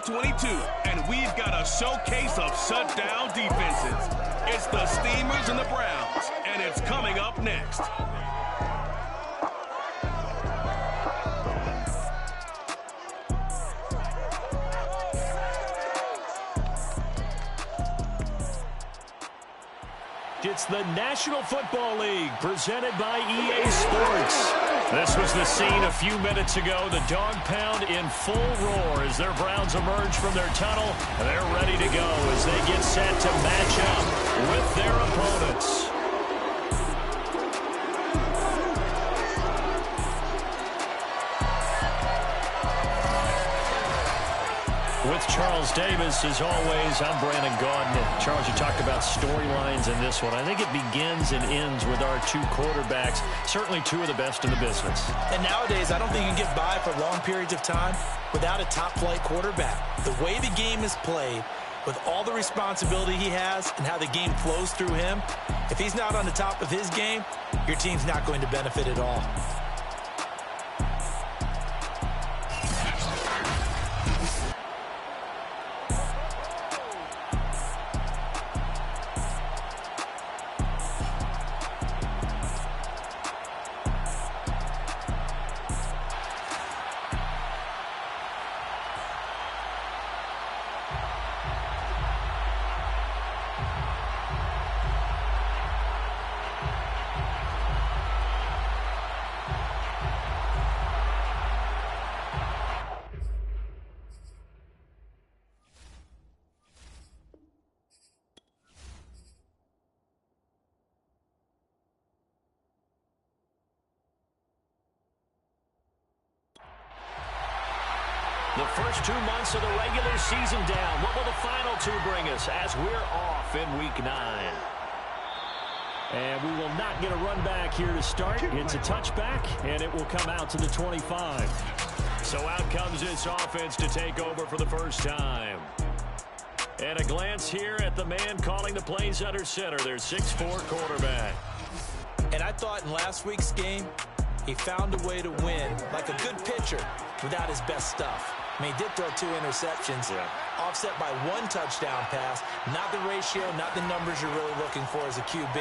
22, and we've got a showcase of shutdown defenses. It's the Steamers and the Browns, and it's coming up next. It's the National Football League presented by EA Sports. This was the scene a few minutes ago. The dog pound in full roar as their Browns emerge from their tunnel. They're ready to go as they get set to match up with their opponents. With Charles Davis, as always, I'm Brandon Gaudin. Charles, you talked about storylines in this one. I think it begins and ends with our two quarterbacks, certainly two of the best in the business. And nowadays, I don't think you can get by for long periods of time without a top-flight quarterback. The way the game is played, with all the responsibility he has and how the game flows through him, if he's not on the top of his game, your team's not going to benefit at all. The first 2 months of the regular season down. What will the final two bring us as we're off in Week 9? And we will not get a run back here to start. It's a touchback, and it will come out to the 25. So out comes this offense to take over for the first time. And a glance here at the man calling the plays under center, their 6'4" quarterback. And I thought in last week's game, he found a way to win, like a good pitcher, without his best stuff. I mean, he did throw 2 interceptions, offset by 1 touchdown pass. Not the ratio, not the numbers you're really looking for as a QB.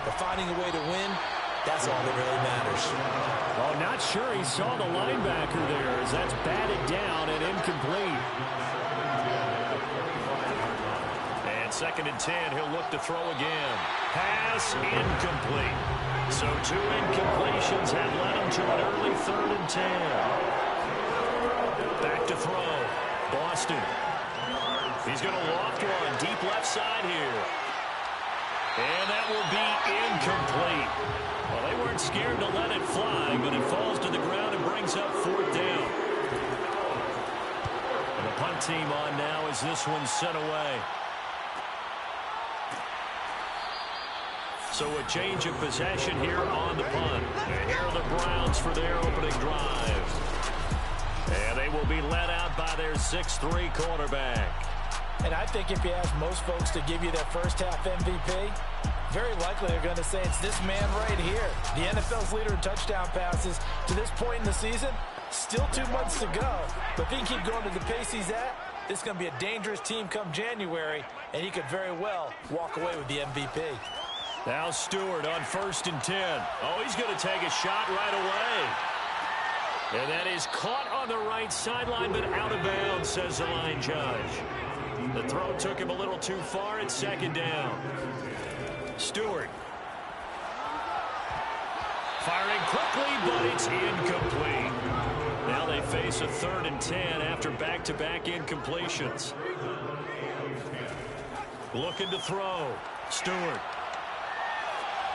But finding a way to win, that's all that really matters. Oh, not sure he saw the linebacker there as that's batted down and incomplete. And 2nd and 10, he'll look to throw again. Pass incomplete. So 2 incompletions have led him to an early 3rd and 10. Back to throw. Boston. He's going to loft one deep left side here. And that will be incomplete. Well, they weren't scared to let it fly, but it falls to the ground and brings up 4th down. And the punt team on now as this one's sent away. So a change of possession here on the punt. And here are the Browns for their opening drive. And they will be led out by their 6'3" quarterback. And I think if you ask most folks to give you their first half MVP, very likely they're going to say it's this man right here. The NFL's leader in touchdown passes to this point in the season. Still 2 months to go. But if he can keep going to the pace he's at, this is going to be a dangerous team come January, and he could very well walk away with the MVP. Now Stewart on 1st and 10. Oh, he's going to take a shot right away. And that is caught on the right sideline, but out of bounds, says the line judge. The throw took him a little too far. It's 2nd down. Stewart. Firing quickly, but it's incomplete. Now they face a 3rd and 10 after back-to-back incompletions. Looking to throw. Stewart.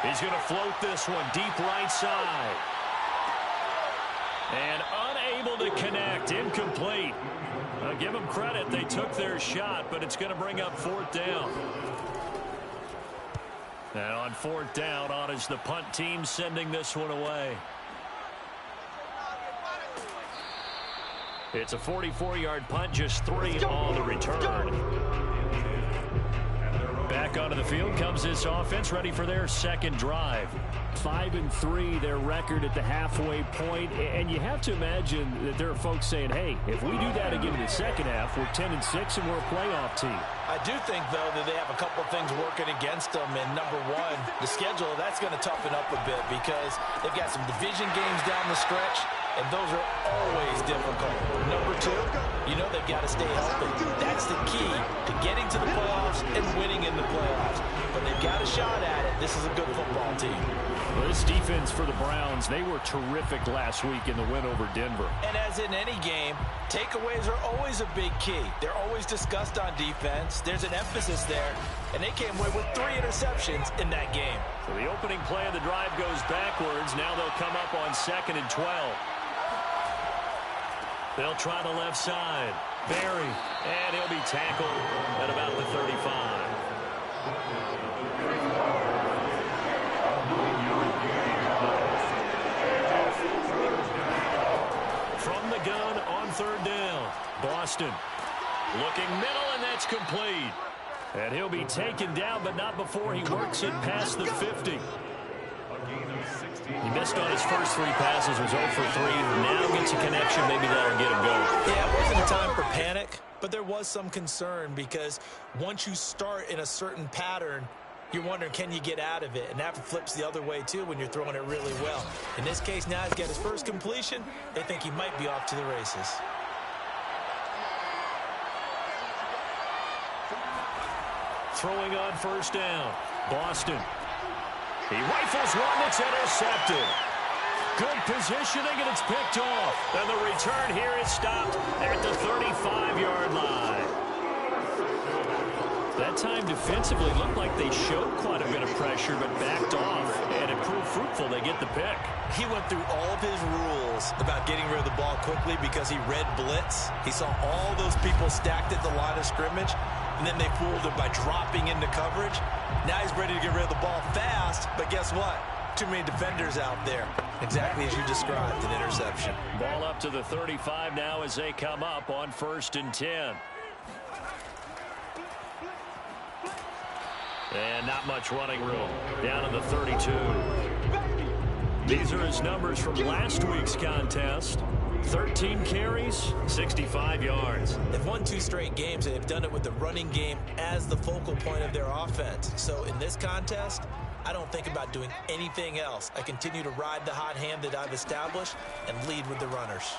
He's going to float this one deep right side. And unable to connect. Incomplete. I'll give them credit. They took their shot, but it's going to bring up 4th down. And on 4th down, on is the punt team sending this one away. It's a 44-yard punt, just 3 on the return. Back onto the field comes this offense, ready for their second drive. 5-3, their record at the halfway point. And you have to imagine that there are folks saying, hey, if we do that again in the second half, we're 10-6 and we're a playoff team. I do think, though, that they have a couple of things working against them. And number one, the schedule, that's going to toughen up a bit because they've got some division games down the stretch, and those are always difficult. Number two, you know they've got to stay healthy. That's the key to getting to the playoffs and winning in the playoffs. But they've got a shot at it. This is a good football team. Well, this defense for the Browns, they were terrific last week in the win over Denver. And as in any game, takeaways are always a big key. They're always discussed on defense. There's an emphasis there, and they came away with 3 interceptions in that game. So the opening play of the drive goes backwards. Now they'll come up on 2nd and 12. They'll try the left side. Barry, and he'll be tackled at about the 35. From the gun on 3rd down. Boston looking middle, and that's complete. And he'll be taken down, but not before he works it past the 50. He missed on his first 3 passes, was 0 for 3. Now gets a connection. Maybe that'll get him going. Yeah, it wasn't a time for panic, but there was some concern because once you start in a certain pattern, you're wondering, can you get out of it? And that flips the other way, too, when you're throwing it really well. In this case, now he's got his first completion. They think he might be off to the races. Throwing on 1st down. Boston. He rifles one that's intercepted. Good positioning, and it's picked off. And the return here is stopped at the 35-yard line. That time defensively looked like they showed quite a bit of pressure, but backed off, and it proved fruitful. They get the pick. He went through all of his rules about getting rid of the ball quickly because he read blitz. He saw all those people stacked at the line of scrimmage, and then they fooled him by dropping into coverage. Now he's ready to get rid of the ball fast, but guess what? Too many defenders out there. Exactly as you described, an interception. Ball up to the 35 now as they come up on 1st and 10. And not much running room. Down to the 32. These are his numbers from last week's contest. 13 carries, 65 yards. They've won 2 straight games, and they've done it with the running game as the focal point of their offense. So in this contest, I don't think about doing anything else. I continue to ride the hot hand that I've established and lead with the runners.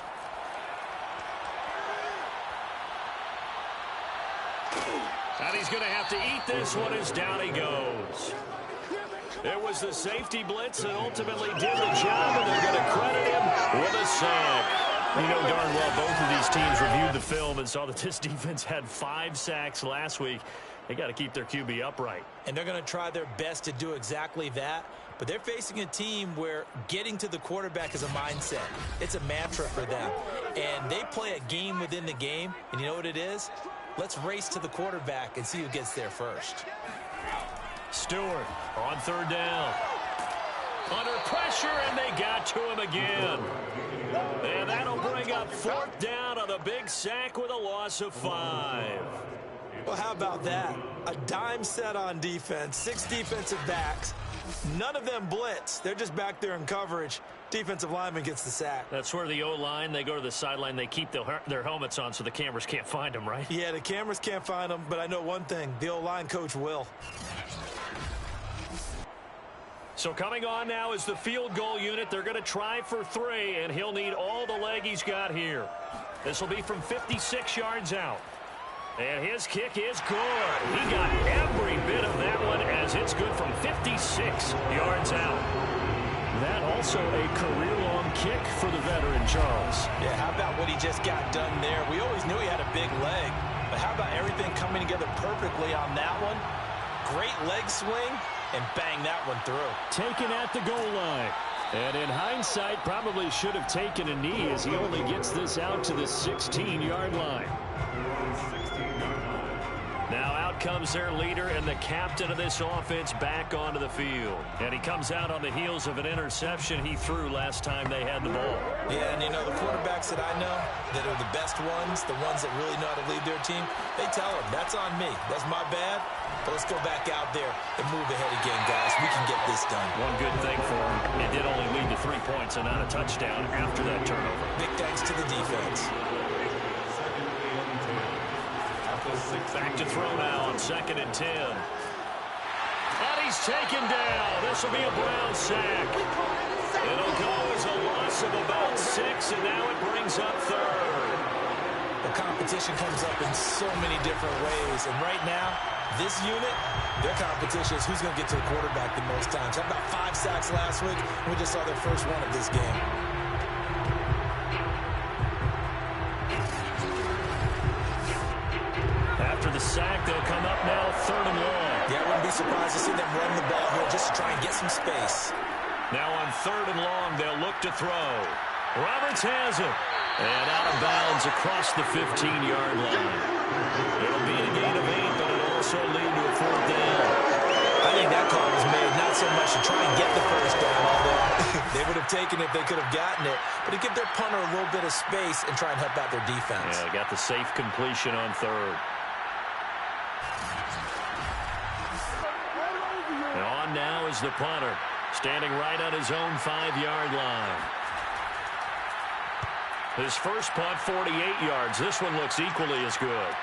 And he's going to have to eat this one as down he goes. It was the safety blitz that ultimately did the job, and they're going to credit him with a sack. You know darn well both of these teams reviewed the film and saw that this defense had 5 sacks last week. They got to keep their QB upright. And they're going to try their best to do exactly that. But they're facing a team where getting to the quarterback is a mindset. It's a mantra for them. And they play a game within the game. And you know what it is? Let's race to the quarterback and see who gets there first. Stewart on 3rd down. Under pressure, and they got to him again. And that'll bring up 4th down on a big sack with a loss of 5. Well, how about that? A dime set on defense, 6 defensive backs. None of them blitz. They're just back there in coverage. Defensive lineman gets the sack. That's where the O-line, they go to the sideline, they keep their helmets on so the cameras can't find them, right? Yeah, the cameras can't find them, but I know one thing. The O-line coach will. So coming on now is the field goal unit. They're going to try for 3, and he'll need all the leg he's got here. This will be from 56 yards out. And his kick is good. He got every bit of that one as it's good from 56 yards out. That also a career-long kick for the veteran, Charles. Yeah, how about what he just got done there? We always knew he had a big leg, but how about everything coming together perfectly on that one? Great leg swing, and bang that one through. Taken at the goal line. And in hindsight, probably should have taken a knee as he only gets this out to the 16-yard line. Now out comes their leader and the captain of this offense back onto the field. And he comes out on the heels of an interception he threw last time they had the ball. Yeah, and you know, the quarterbacks that I know that are the best ones, the ones that really know how to lead their team, they tell them, that's on me. That's my bad. But let's go back out there and move ahead again, guys. We can get this done. One good thing for him, it did only lead to 3 points and not a touchdown after that turnover. Big thanks to the defense. Back to throw now on 2nd and 10. And he's taken down. This will be a Browns sack. It'll go as a loss of about 6, and now it brings up 3rd. The competition comes up in so many different ways, and right now, this unit, their competition is who's going to get to the quarterback the most times. Had about 5 sacks last week. We just saw their first one of this game. After the sack, they'll come up now 3rd and long. Yeah, I wouldn't be surprised to see them run the ball here just to try and get some space. Now on 3rd and long, they'll look to throw. Roberts has it. And out of bounds across the 15-yard line. It'll be a gain of 8, but it'll also lead to a 4th down. I think that call was made not so much to try and get the first down, although they would have taken it if they could have gotten it, but to give their punter a little bit of space and try and help out their defense. Yeah, got the safe completion on 3rd. And on now is the punter, standing right on his own 5-yard line. His first punt, 48 yards. This one looks equally as good.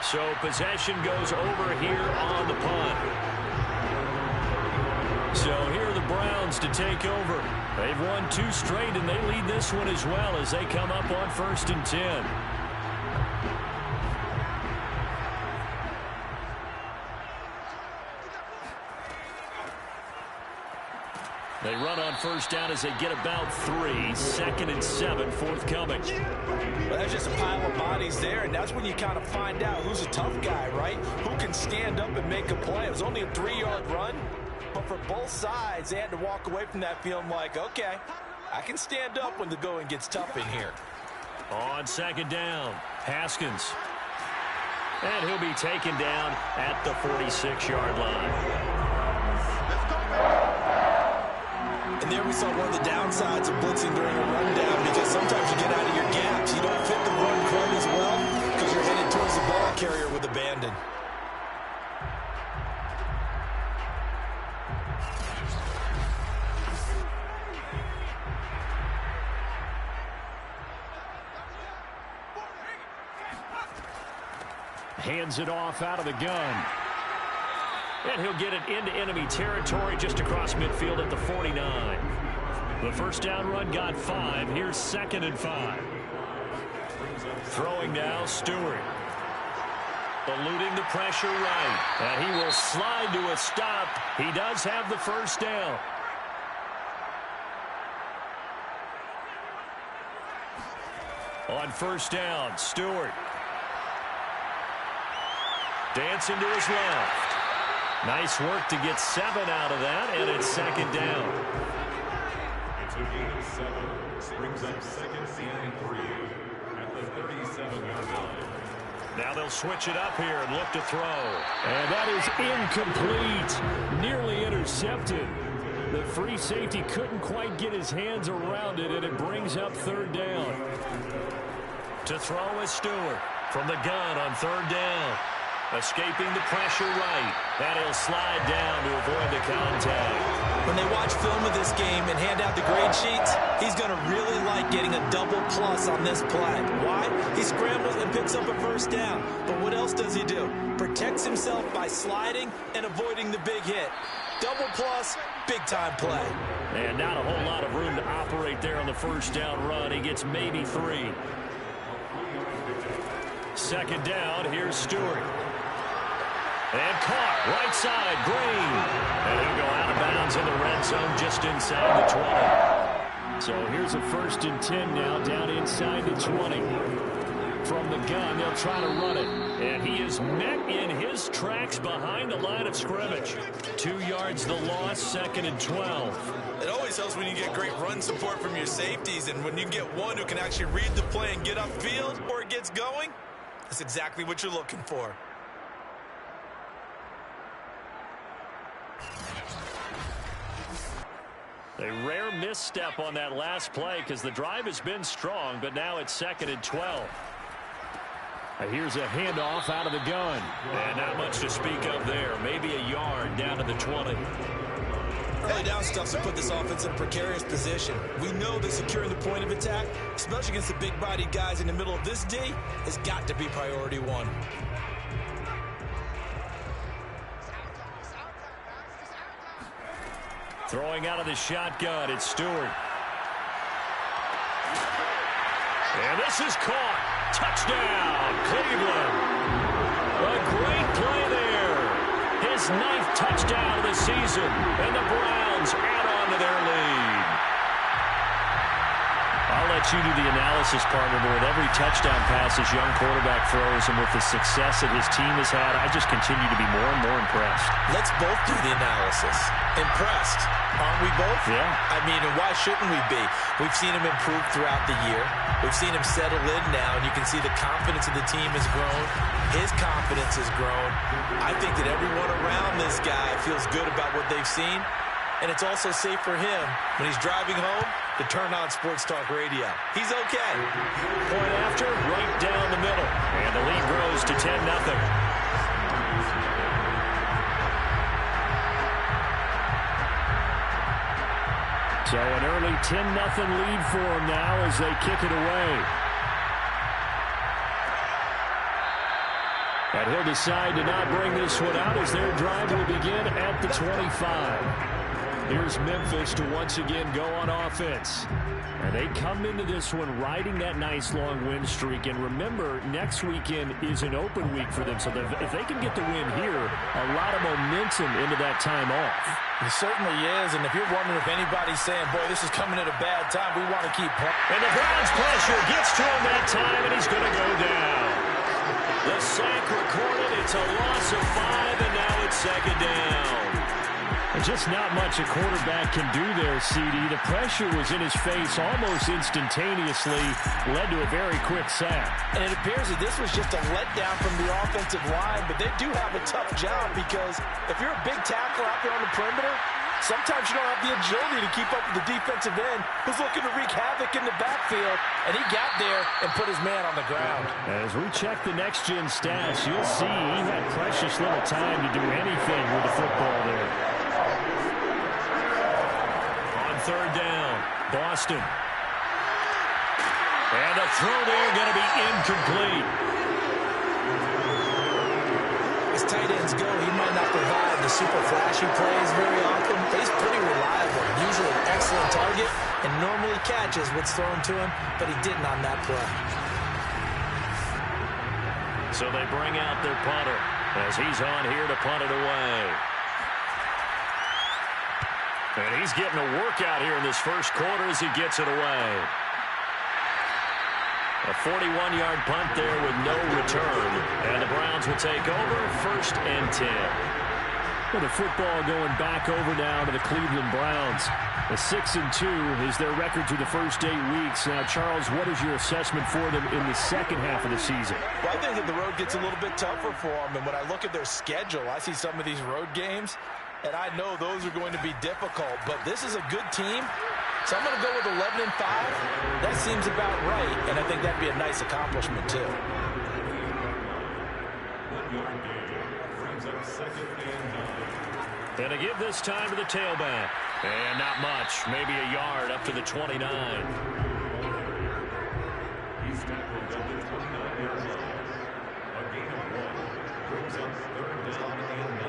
So possession goes over here on the punt. So here are the Browns to take over. They've won 2 straight, and they lead this one as well as they come up on 1st and 10. They run on 1st down as they get about 3. 2nd and 7 forthcoming. Well, there's just a pile of bodies there, and that's when you kind of find out who's a tough guy, right? Who can stand up and make a play. It was only a 3-yard run, but for both sides, they had to walk away from that feeling like, okay, I can stand up when the going gets tough in here. On 2nd down, Haskins. And he'll be taken down at the 46-yard line. And there we saw one of the downsides of blitzing during a rundown, because sometimes you get out of your gaps. You don't fit the run quite as well because you're headed towards the ball carrier with abandon. Hands it off out of the gun. And he'll get it into enemy territory just across midfield at the 49. The first down run got 5. Here's 2nd and 5. Throwing now, Stewart. Eluding the pressure right. And he will slide to a stop. He does have the first down. On 1st down, Stewart. Dancing to his left. Nice work to get 7 out of that, and it's 2nd down. It's a gain of 7. Brings up 2nd and 3 at the 37-yard line. Now they'll switch it up here and look to throw. And that is incomplete. Nearly intercepted. The free safety couldn't quite get his hands around it, and it brings up 3rd down. To throw is Stewart from the gun on 3rd down. Escaping the pressure right. And he'll slide down to avoid the contact. When they watch film of this game and hand out the grade sheets, he's going to really like getting a double plus on this play. Why? He scrambles and picks up a first down. But what else does he do? Protects himself by sliding and avoiding the big hit. Double plus, big-time play. And not a whole lot of room to operate there on the first down run. He gets maybe 3. 2nd down, here's Stewart. And caught, right side, Green. And he'll go out of bounds in the red zone just inside the 20. So here's a 1st and 10 now, down inside the 20. From the gun, they'll try to run it. And he is met in his tracks behind the line of scrimmage. 2 yards the loss, 2nd and 12. It always helps when you get great run support from your safeties, and when you get one who can actually read the play and get upfield or it gets going, That's exactly what you're looking for. A rare misstep on that last play because the drive has been strong, but now it's 2nd and 12. Here's a handoff out of the gun. And not much to speak of there. Maybe a yard down to the 20. Early down stuff to put this offense in a precarious position. We know that securing the point of attack, especially against the big-bodied guys in the middle of this D, has got to be priority one. Throwing out of the shotgun, it's Stewart. And this is caught. Touchdown, Cleveland. A great play there. His 9th touchdown of the season, and the Browns add on to their lead. I'll let you do the analysis, partner, but with every touchdown pass this young quarterback throws and with the success that his team has had, I just continue to be more and more impressed. Let's both do the analysis. Impressed, aren't we both? Yeah. I mean, and why shouldn't we be? We've seen him improve throughout the year. We've seen him settle in now, and you can see the confidence of the team has grown. His confidence has grown. I think that everyone around this guy feels good about what they've seen, and it's also safe for him when he's driving home to turn on Sports Talk Radio. He's okay. Point after, right down the middle, and the lead grows to 10-0. So an early 10-0 lead for them now as they kick it away. And he'll decide to not bring this one out as their drive will begin at the 25. Here's Memphis to once again go on offense. And they come into this one riding that nice long win streak. And remember, next weekend is an open week for them. So if they can get the win here, a lot of momentum into that time off. It certainly is. And if you're wondering if anybody's saying, boy, this is coming at a bad time, we want to keep playing. And the Browns pressure gets to him that time, and he's going to go down. The sack recorded. It's a loss of 5, and now it's 2nd down. And just not much a quarterback can do there, CD. The pressure was in his face almost instantaneously, led to a very quick sack. And it appears that this was just a letdown from the offensive line, but they do have a tough job because if you're a big tackler out there on the perimeter, sometimes you don't have the agility to keep up with the defensive end who's looking to wreak havoc in the backfield, and he got there and put his man on the ground. As we check the next-gen stats, you'll see he had precious little time to do anything with the football there. 3rd down, Boston. And the throw there going to be incomplete. As tight ends go, he might not provide the super flashy plays very often, but he's pretty reliable. Usually an excellent target and normally catches what's thrown to him, but he didn't on that play. So they bring out their punter as he's on here to punt it away. And he's getting a workout here in this first quarter as he gets it away. A 41-yard punt there with no return. And the Browns will take over 1st and 10. Well, the football going back over now to the Cleveland Browns. A 6-2 is their record through the first 8 weeks. Now, Charles, what is your assessment for them in the second half of the season? Well, I think that the road gets a little bit tougher for them. And when I look at their schedule, I see some of these road games, and I know those are going to be difficult. But this is a good team, so I'm going to go with 11-5. That seems about right, and I think that'd be a nice accomplishment, too. And to give this time to the tailback. And not much, maybe a yard up to the 29. He's tackled at the 29-yard line. A gain of 1 brings up 3rd down and 9.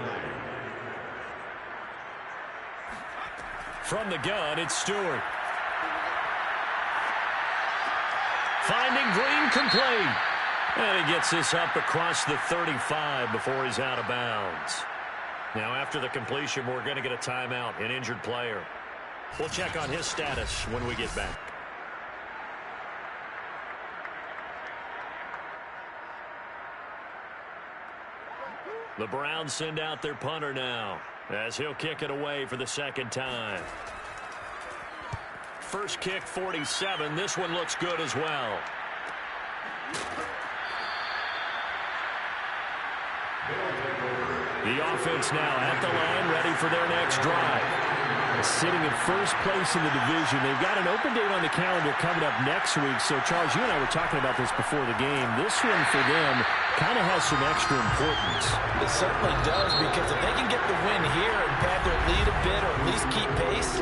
From the gun, it's Stewart. Finding Green complete. And he gets this up across the 35 before he's out of bounds. Now, after the completion, we're going to get a timeout, an injured player. We'll check on his status when we get back. The Browns send out their punter now, as he'll kick it away for the 2nd time. First kick, 47. This one looks good as well. The offense now at the line, ready for their next drive. Sitting in first place in the division. They've got an open date on the calendar coming up next week. So, Charles, you and I were talking about this before the game. This one for them kind of has some extra importance. It certainly does, because if they can get the win here and pad their lead a bit or at least keep pace,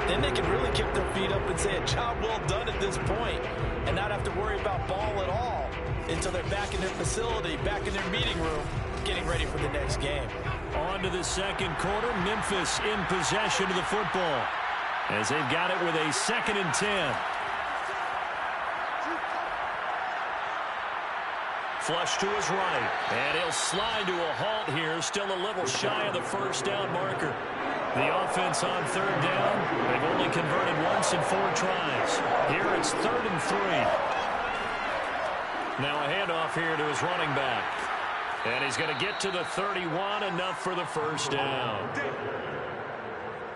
then they can really kick their feet up and say a job well done at this point and not have to worry about ball at all until they're back in their facility, back in their meeting room, getting ready for the next game. On to the second quarter. Memphis in possession of the football as they've got it with a 2nd and 10. Flush to his right, and he'll slide to a halt here, still a little shy of the first down marker. The offense on 3rd down. They've only converted once in 4 tries. Here it's 3rd and 3. Now a handoff here to his running back. And he's going to get to the 31, enough for the first down.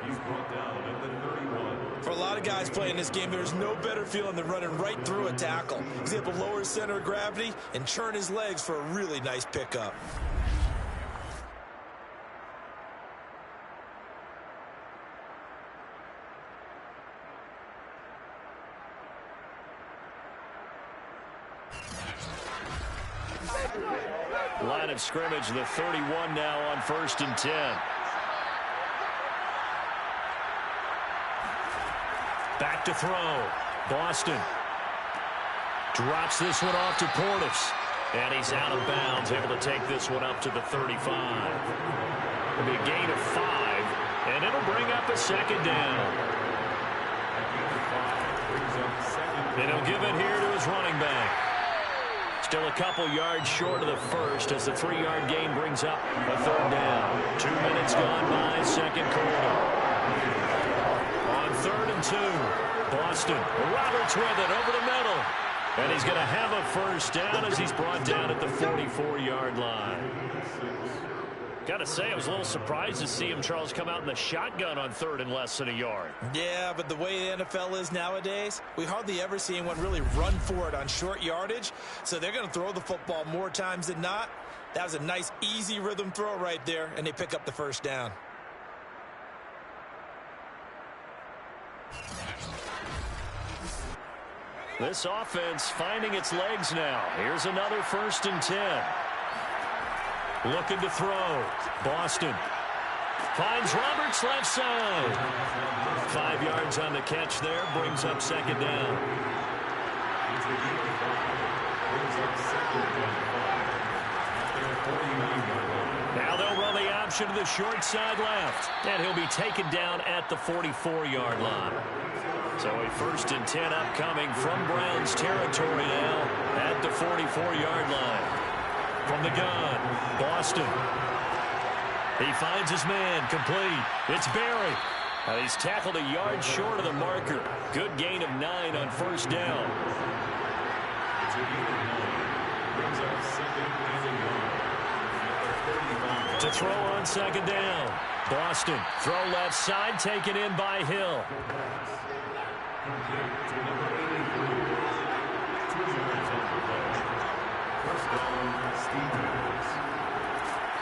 He's brought down at the 31. For a lot of guys playing this game, there's no better feeling than running right through a tackle. He's able to lower his center of gravity and churn his legs for a really nice pickup. Line of scrimmage, the 31 now on 1st and 10. Back to throw. Boston drops this one off to Portis. And he's out of bounds, able to take this one up to the 35. It'll be a gain of 5, and it'll bring up a 2nd down. And he'll give it here to his running back. Still a couple yards short of the first as the 3-yard gain brings up a 3rd down. 2 minutes gone by, 2nd quarter. On 3rd and 2, Boston. Roberts with it over the middle. And he's going to have a first down as he's brought down at the 44-yard line. Got to say, I was a little surprised to see him, Charles, come out in the shotgun on 3rd and less than a yard. Yeah, but the way the NFL is nowadays, we hardly ever see anyone really run for it on short yardage. So they're going to throw the football more times than not. That was a nice, easy rhythm throw right there, and they pick up the first down. This offense finding its legs now. Here's another 1st and 10. Looking to throw. Boston finds Roberts left side. 5 yards on the catch there. Brings up 2nd down. Now they'll run the option to the short side left. And he'll be taken down at the 44-yard line. So a 1st and 10 upcoming from Browns territory now at the 44-yard line. From the gun, Boston. He finds his man, complete. It's Barry. And he's tackled a yard short of the marker. Good gain of 9 on 1st down. To throw on 2nd down. Boston, throw left side, taken in by Hill.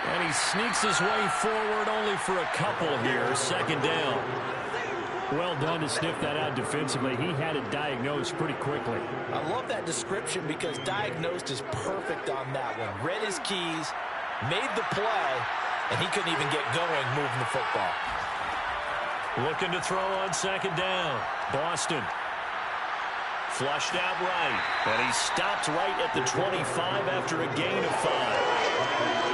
And he sneaks his way forward only for a couple here. 2nd down. Well done to sniff that out defensively. He had it diagnosed pretty quickly. I love that description because diagnosed is perfect on that one. Read his keys, made the play, and he couldn't even get going moving the football. Looking to throw on 2nd down. Boston. Flushed out right. And he stopped right at the 25 after a gain of 5.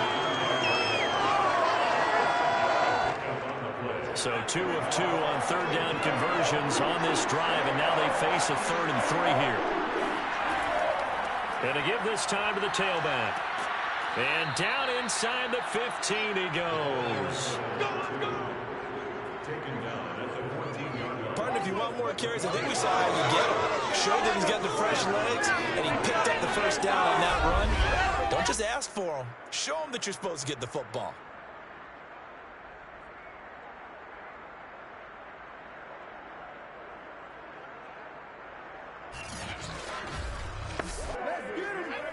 So 2 of 2 on 3rd down conversions on this drive, and now they face a 3rd and 3 here. And to give this time to the tailback. And down inside the 15 he goes. Pardon, if you want more carries, I think we saw how you get him. Showed that he's got the fresh legs, and he picked up the first down on that run. Don't just ask for him. Show him that you're supposed to get the football.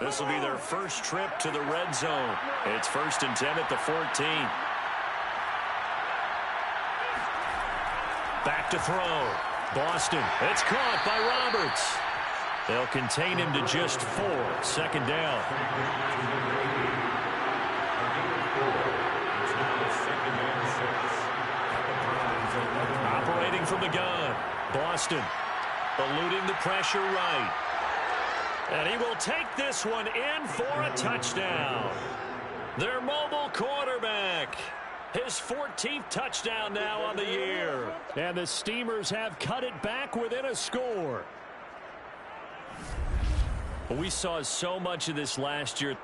This will be their first trip to the red zone. It's 1st and 10 at the 14. Back to throw. Boston. It's caught by Roberts. They'll contain him to just 4. 2nd down. Operating from the gun. Boston eluding the pressure right. And he will take this one in for a touchdown. Their mobile quarterback. His 14th touchdown now on the year. And the Steamers have cut it back within a score. We saw so much of this last year.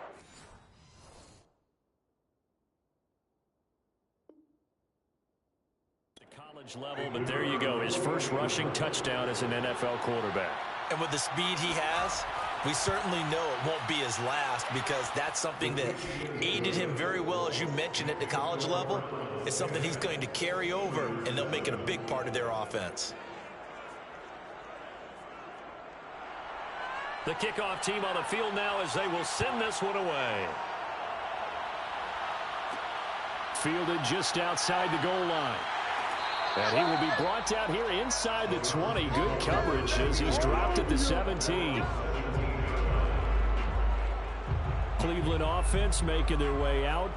The college level, but there you go. His first rushing touchdown as an NFL quarterback. And with the speed he has, we certainly know it won't be his last, because that's something that aided him very well, as you mentioned, at the college level. It's something he's going to carry over, and they'll make it a big part of their offense. The kickoff team on the field now as they will send this one away. Fielded just outside the goal line. And he will be brought down here inside the 20. Good coverage as he's dropped at the 17. Cleveland offense making their way out.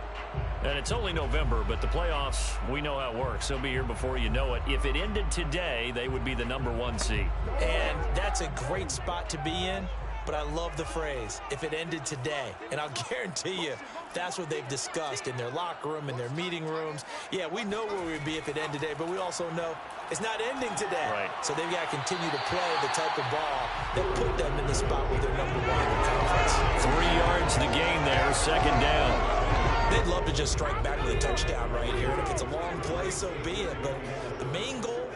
And it's only November, but the playoffs, we know how it works. They'll be here before you know it. If it ended today, they would be the #1 seed. And that's a great spot to be in, but I love the phrase, if it ended today. And I'll guarantee you, that's what they've discussed in their locker room, in their meeting rooms. Yeah, we know where we'd be if it ended today, but we also know it's not ending today. Right. So they've got to continue to play the type of ball that put them in the spot where they're #1 in the conference. 3 yards the gain there, 2nd down. They'd love to just strike back with a touchdown right here. And if it's a long play, so be it. But the main goal,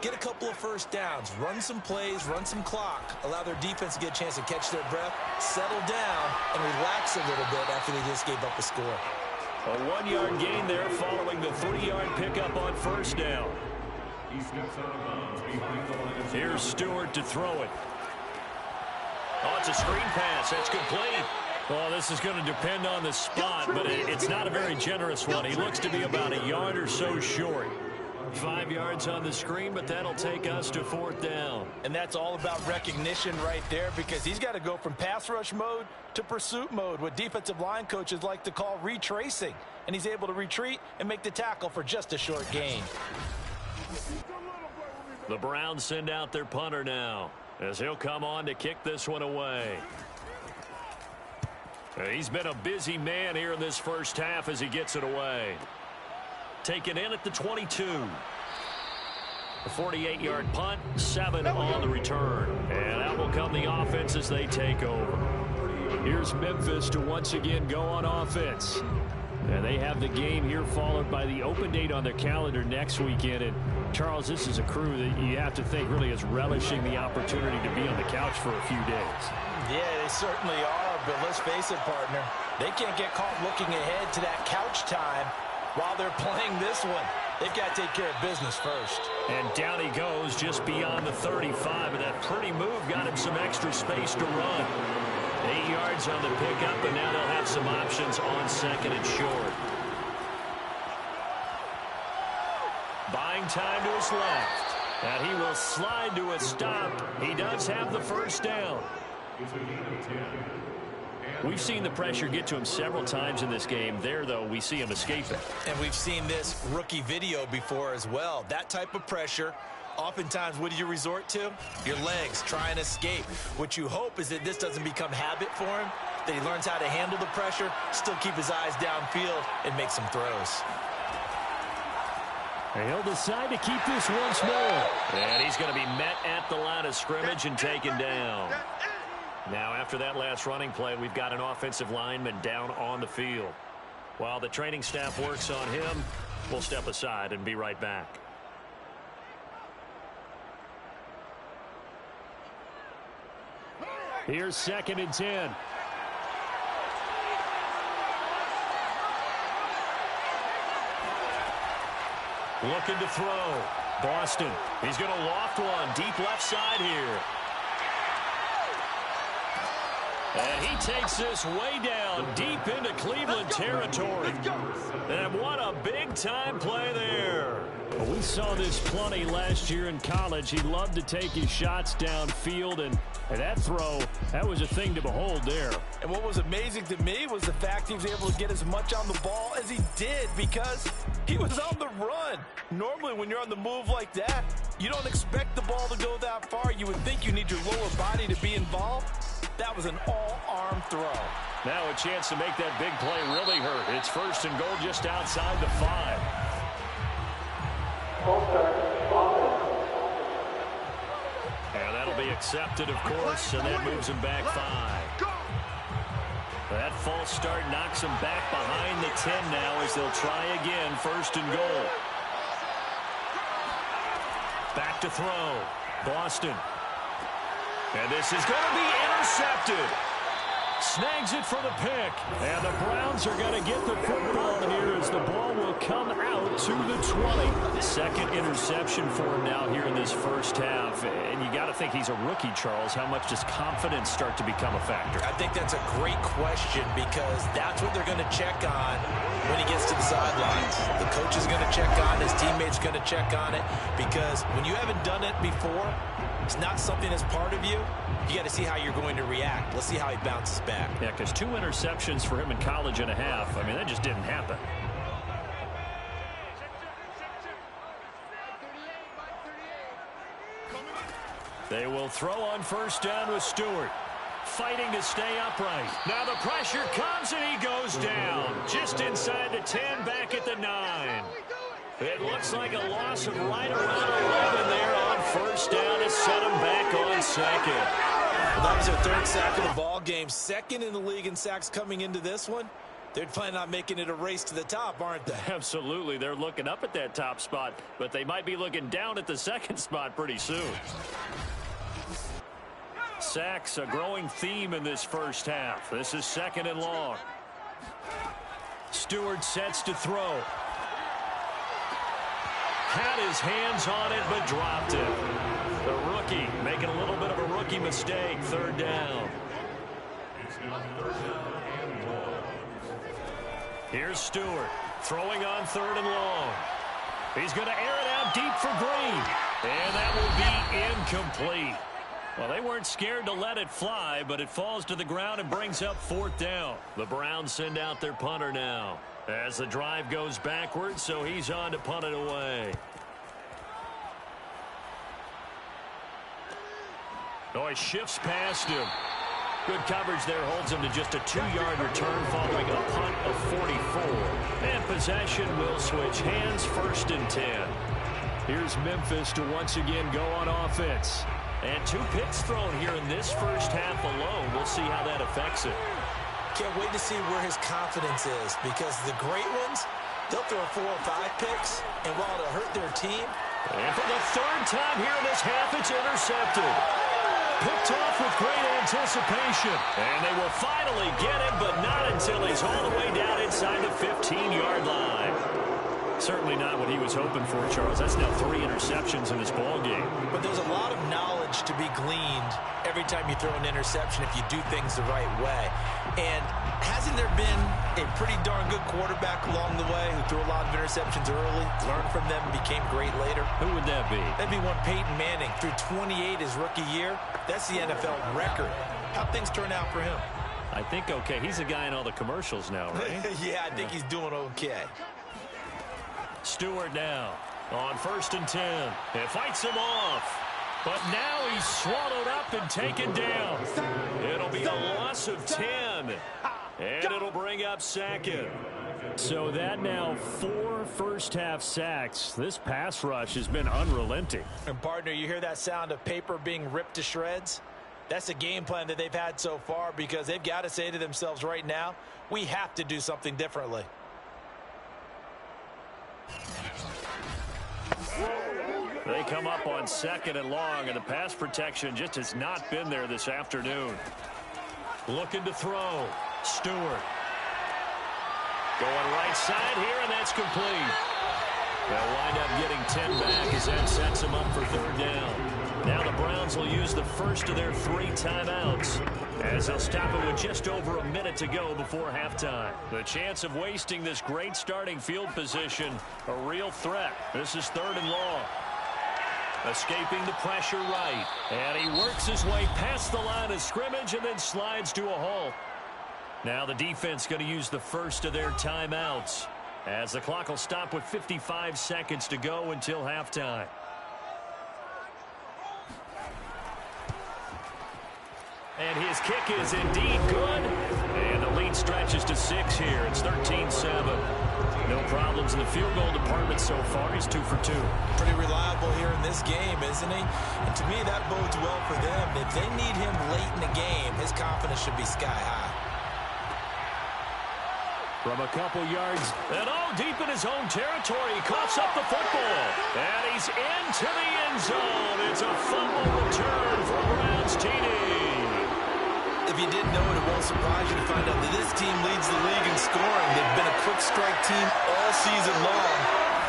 get a couple of first downs, run some plays, run some clock, allow their defense to get a chance to catch their breath, settle down, and relax a little bit after they just gave up a score. A 1-yard gain there following the 3-yard pickup on 1st down. Here's Stewart to throw it. Oh, it's a screen pass. That's complete. Well, this is going to depend on the spot, but it's not a very generous one. He looks to be about a yard or so short. 5 yards on the screen, but that'll take us to 4th down. And that's all about recognition right there, because he's got to go from pass rush mode to pursuit mode, what defensive line coaches like to call retracing. And he's able to retreat and make the tackle for just a short gain. The Browns send out their punter now, as he'll come on to kick this one away. He's been a busy man here in this first half as he gets it away. Taken in at the 22. A 48-yard punt, 7 on the return. And out will come the offense as they take over. Here's Memphis to once again go on offense. And they have the game here followed by the open date on their calendar next weekend. And Charles, this is a crew that you have to think really is relishing the opportunity to be on the couch for a few days. Yeah, they certainly are, but let's face it, partner. They can't get caught looking ahead to that couch time while they're playing this one. They've got to take care of business first. And down he goes just beyond the 35, and that pretty move got him some extra space to run. 8 yards on the pickup, and now they'll have some options on 2nd and short. Buying time to his left. And he will slide to a stop. He does have the 1st down. We've seen the pressure get to him several times in this game. There, though, we see him escaping. And we've seen this rookie video before as well. That type of pressure, oftentimes, what do you resort to? Your legs, try and escape. What you hope is that this doesn't become habit for him, that he learns how to handle the pressure, still keep his eyes downfield, and make some throws. And he'll decide to keep this once more. And he's going to be met at the line of scrimmage and taken down. Now, after that last running play, we've got an offensive lineman down on the field. While the training staff works on him, we'll step aside and be right back. Here's 2nd and 10. Looking to throw. Boston. He's going to loft one. Deep left side here. And he takes this way down, deep into Cleveland territory. And what a big-time play there. Well, we saw this plenty last year in college. He loved to take his shots downfield, and that throw, that was a thing to behold there. And what was amazing to me was the fact he was able to get as much on the ball as he did because he was on the run. Normally, when you're on the move like that, you don't expect the ball to go that far. You would think you need your lower body to be involved. That was an all-arm throw. Now a chance to make that big play really hurt. It's 1st and goal just outside the 5. And that'll be accepted, of course, and that moves him back 5. That false start knocks him back behind the 10 now as they'll try again, 1st and goal. Back to throw. Boston. And this is going to be intercepted. Snags it for the pick. And the Browns are going to get the football here as the ball will come out to the 20. Second interception for him now here in this first half. And you got to think he's a rookie, Charles. How much does confidence start to become a factor? I think that's a great question because that's what they're going to check on when he gets to the sidelines. The coach is going to check on, his teammates going to check on it because when you haven't done it before, it's not something that's part of you. You got to see how you're going to react. Let's see how he bounces back. Yeah, because 2 interceptions for him in college and a half. I mean, that just didn't happen. They will throw on 1st down with Stewart. Fighting to stay upright. Now the pressure comes and he goes down. Just inside the 10, back at the 9. It looks like a loss of right around 11 there on 1st down to set him back on 2nd. Well, that was their 3rd sack of the ball game. 2nd in the league in sacks coming into this one. They're planning on making it a race to the top, aren't they? Absolutely. They're looking up at that top spot, but they might be looking down at the 2nd spot pretty soon. Sacks, a growing theme in this first half. This is 2nd and long. Stewart sets to throw. Had his hands on it, but dropped it. The rookie making a little bit of a rookie mistake. 3rd down. Here's Stewart throwing on 3rd and long. He's going to air it out deep for Green. And that will be incomplete. Well, they weren't scared to let it fly, but it falls to the ground and brings up 4th down. The Browns send out their punter now as the drive goes backwards, so he's on to punt it away. Oh, he shifts past him. Good coverage there holds him to just a 2-yard return following a punt of 44. And possession will switch hands, 1st and 10. Here's Memphis to once again go on offense. And 2 picks thrown here in this first half alone. We'll see how that affects it. Can't wait to see where his confidence is because the great ones, they'll throw 4 or 5 picks, and while it'll hurt their team. And for the 3rd time here in this half, it's intercepted. Picked off with great anticipation. And they will finally get him, but not until he's all the way down inside the 15-yard line. Certainly not what he was hoping for, Charles. That's now 3 interceptions in this ball game. But there's a lot of knowledge to be gleaned every time you throw an interception if you do things the right way. And hasn't there been a pretty darn good quarterback along the way who threw a lot of interceptions early, learned from them, and became great later? Who would that be? That'd be one Peyton Manning. Threw 28 his rookie year. That's the NFL record. How'd things turn out for him? I think okay. He's a guy in all the commercials now, right? Yeah, I think he's doing okay. Stewart now on 1st and 10. It fights him off. But now he's swallowed up and taken down. It'll be a loss of 10. And it'll bring up 2nd. So that now 4 first-half sacks. This pass rush has been unrelenting. And, partner, you hear that sound of paper being ripped to shreds? That's the game plan that they've had so far because they've got to say to themselves right now, we have to do something differently. They come up on 2nd and long, and the pass protection just has not been there this afternoon. Looking to throw. Stewart. Going right side here, and that's complete. They'll wind up getting 10 back as that sets them up for 3rd down. Now the Browns will use the first of their 3 timeouts, as they'll stop it with just over a minute to go before halftime. The chance of wasting this great starting field position, a real threat. This is 3rd and long. Escaping the pressure right. And he works his way past the line of scrimmage and then slides to a halt. Now the defense going to use the first of their timeouts, as the clock will stop with 55 seconds to go until halftime. And his kick is indeed good. And the lead stretches to 6 here. It's 13-7. No problems in the field goal department so far. He's 2 for 2. Pretty reliable here in this game, isn't he? And to me, that bodes well for them. If they need him late in the game, his confidence should be sky high. From a couple yards. And deep in his own territory. He coughs up the football. And he's into the end zone. It's a fumble return for Browns TD. If you didn't know it, it won't surprise you to find out that this team leads the league in scoring. They've been a quick strike team all season long.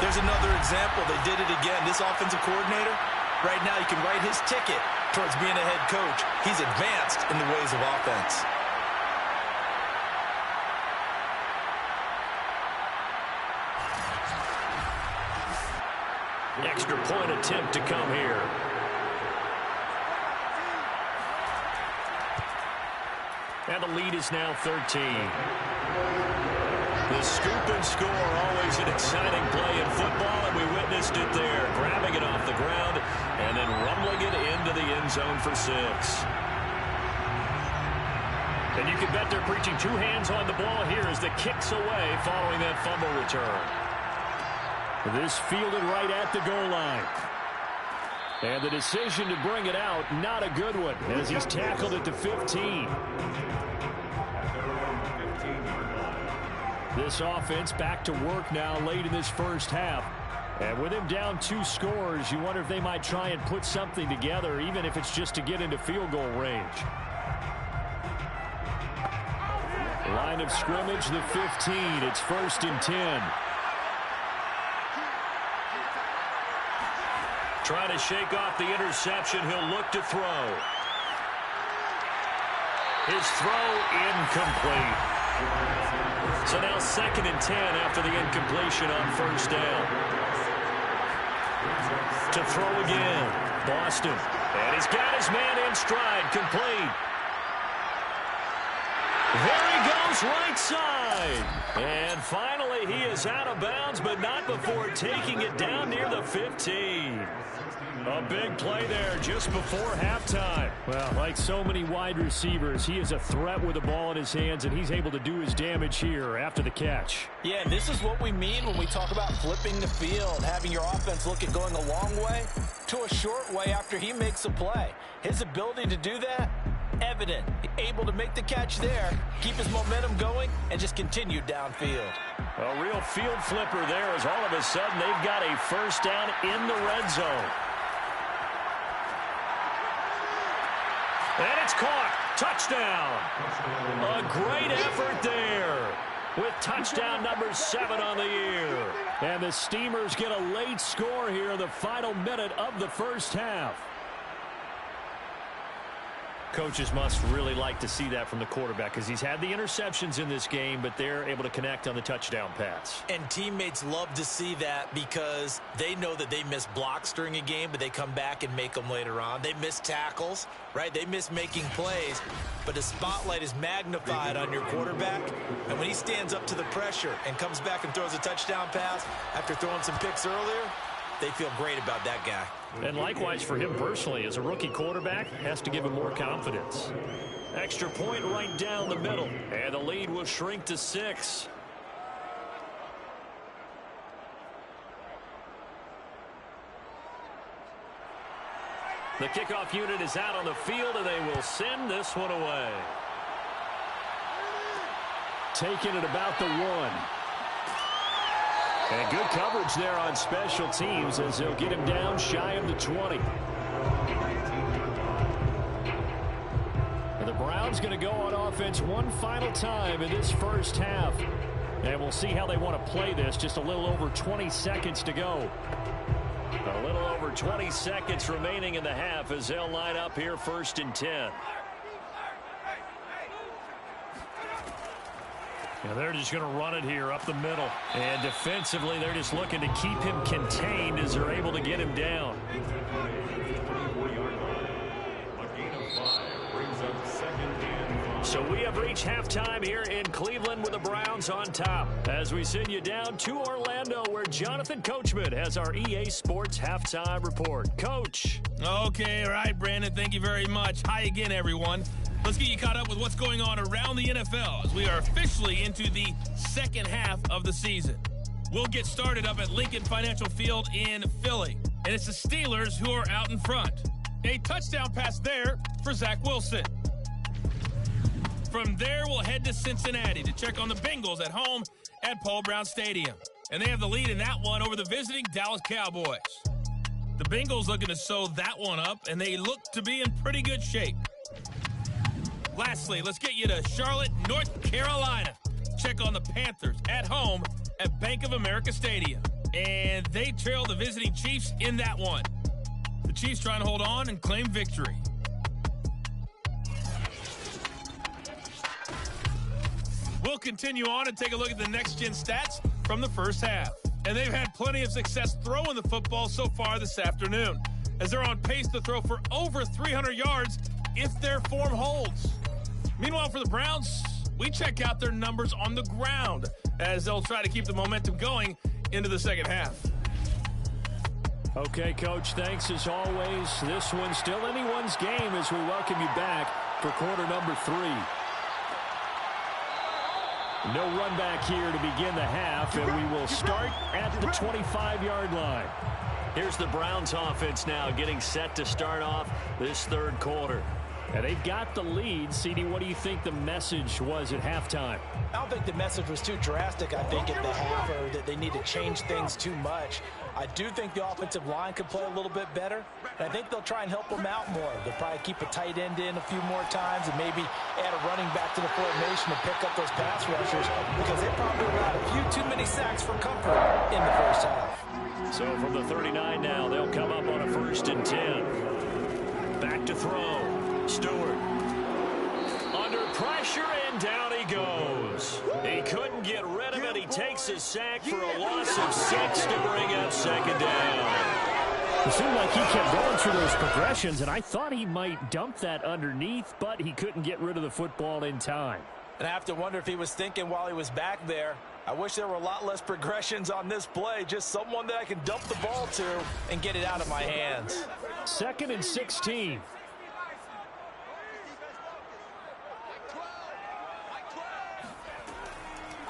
There's another example. They did it again. This offensive coordinator, right now, you can write his ticket towards being a head coach. He's advanced in the ways of offense. Extra point attempt to come here. And the lead is now 13. The scoop and score, always an exciting play in football, and we witnessed it there. Grabbing it off the ground and then rumbling it into the end zone for 6. And you can bet they're preaching 2 hands on the ball here as the kick's away following that fumble return. This fielded right at the goal line. And the decision to bring it out, not a good one, as he's tackled at the 15. This offense back to work now late in this first half. And with him down 2 scores, you wonder if they might try and put something together, even if it's just to get into field goal range. Line of scrimmage, the 15. It's 1st and 10. Trying to shake off the interception. He'll look to throw. His throw incomplete. So now 2nd and 10 after the incompletion on 1st down. To throw again. Boston. And he's got his man in stride. Complete. There he goes, right side. And finally he is out of bounds, but not before taking it down near the 15. A big play there just before halftime. Well, like so many wide receivers, he is a threat with the ball in his hands, and he's able to do his damage here after the catch. Yeah, and this is what we mean when we talk about flipping the field, having your offense look at going a long way to a short way after he makes a play. His ability to do that, evident. Able to make the catch there, keep his momentum going, and just continue downfield. A real field flipper there, as all of a sudden they've got a 1st down in the red zone. And it's caught. Touchdown. A great effort there with touchdown number 7 on the year. And the Steamers get a late score here in the final minute of the first half. Coaches must really like to see that from the quarterback, because he's had the interceptions in this game, but they're able to connect on the touchdown pass. And teammates love to see that, because they know that they miss blocks during a game, but they come back and make them later on. They miss tackles, right? They miss making plays, but the spotlight is magnified on your quarterback. And when he stands up to the pressure and comes back and throws a touchdown pass after throwing some picks earlier, they feel great about that guy. And likewise for him personally, as a rookie quarterback, has to give him more confidence. Extra point right down the middle, and the lead will shrink to 6. The kickoff unit is out on the field, and they will send this one away. Taking it about the 1. And good coverage there on special teams as they'll get him down shy of the 20. And the Browns going to go on offense one final time in this first half. And we'll see how they want to play this. Just a little over 20 seconds to go. A little over 20 seconds remaining in the half as they'll line up here 1st and 10. Yeah, they're just going to run it here up the middle. And defensively, they're just looking to keep him contained as they're able to get him down. So we have reached halftime here in Cleveland with the Browns on top. As we send you down to Orlando, where Jonathan Coachman has our EA Sports Halftime Report. Coach. Okay, all right, Brandon, thank you very much. Hi again, everyone. Let's get you caught up with what's going on around the NFL as we are officially into the second half of the season. We'll get started up at Lincoln Financial Field in Philly, and it's the Steelers who are out in front. A touchdown pass there for Zach Wilson. From there, we'll head to Cincinnati to check on the Bengals at home at Paul Brown Stadium. And they have the lead in that one over the visiting Dallas Cowboys. The Bengals looking to sew that one up, and they look to be in pretty good shape. Lastly, let's get you to Charlotte, North Carolina. Check on the Panthers at home at Bank of America Stadium. And they trail the visiting Chiefs in that one. The Chiefs trying to hold on and claim victory. We'll continue on and take a look at the next-gen stats from the first half. And they've had plenty of success throwing the football so far this afternoon, as they're on pace to throw for over 300 yards if their form holds. Meanwhile, for the Browns, we check out their numbers on the ground, as they'll try to keep the momentum going into the second half. Okay, Coach, thanks as always. This one's still anyone's game as we welcome you back for quarter number 3. No run back here to begin the half, and we will start at the 25-yard line. Here's the Browns offense now getting set to start off this third quarter. And they've got the lead. CD, what do you think the message was at halftime? I don't think the message was too drastic, I think, at the half, or that they need to change things too much. I do think the offensive line could play a little bit better, and I think they'll try and help them out more. They'll probably keep a tight end in a few more times and maybe add a running back to the formation to pick up those pass rushers, because they probably allowed a few too many sacks for comfort in the first half. So from the 39 now, they'll come up on a 1st and 10. Back to throw. Stewart under pressure, and down he goes. He couldn't get rid of it. He takes his sack for a loss of 6 to bring up second down. It seemed like he kept going through those progressions, and I thought he might dump that underneath, but he couldn't get rid of the football in time. And I have to wonder if he was thinking while he was back there, I wish there were a lot less progressions on this play, just someone that I can dump the ball to and get it out of my hands. 2nd and 16.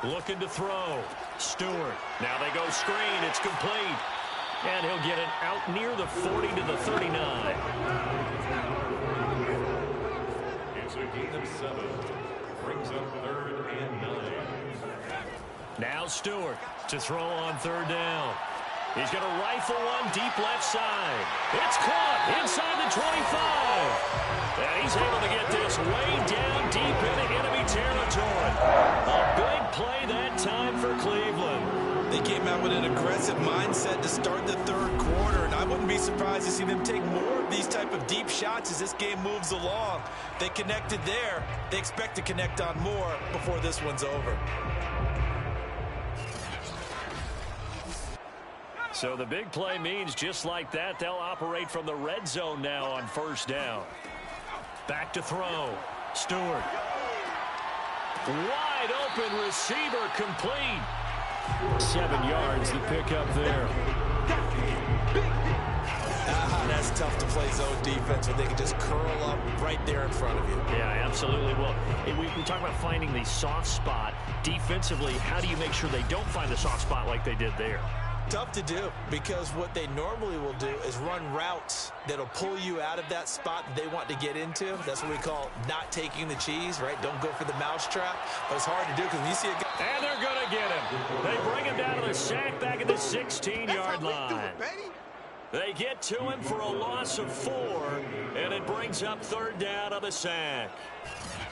Looking to throw. Stewart. Now they go screen. It's complete. And he'll get it out near the 40 to the 39. It's a gain of 7. Brings up 3rd and 9. Now Stewart to throw on 3rd down. He's going to rifle one deep left side. It's caught inside the 25. And he's able to get this way down deep into enemy territory. A big play that time for Cleveland. They came out with an aggressive mindset to start the third quarter, and I wouldn't be surprised to see them take more of these type of deep shots as this game moves along. They connected there. They expect to connect on more before this one's over. So the big play means just like that, they'll operate from the red zone now on 1st down. Back to throw. Stewart. Wide open receiver, complete. 7 yards to pick up there. That's tough to play zone defense when they can just curl up right there in front of you. Yeah, absolutely. Well, we talk about finding the soft spot. Defensively, how do you make sure they don't find the soft spot like they did there? Tough to do, because what they normally will do is run routes that'll pull you out of that spot that they want to get into. That's what we call not taking the cheese, right? Don't go for the mousetrap. But it's hard to do because when you see a guy... And they're going to get him. They bring him down to the sack back at the 16-yard line. They get to him for a loss of 4, and it brings up 3rd down on the sack.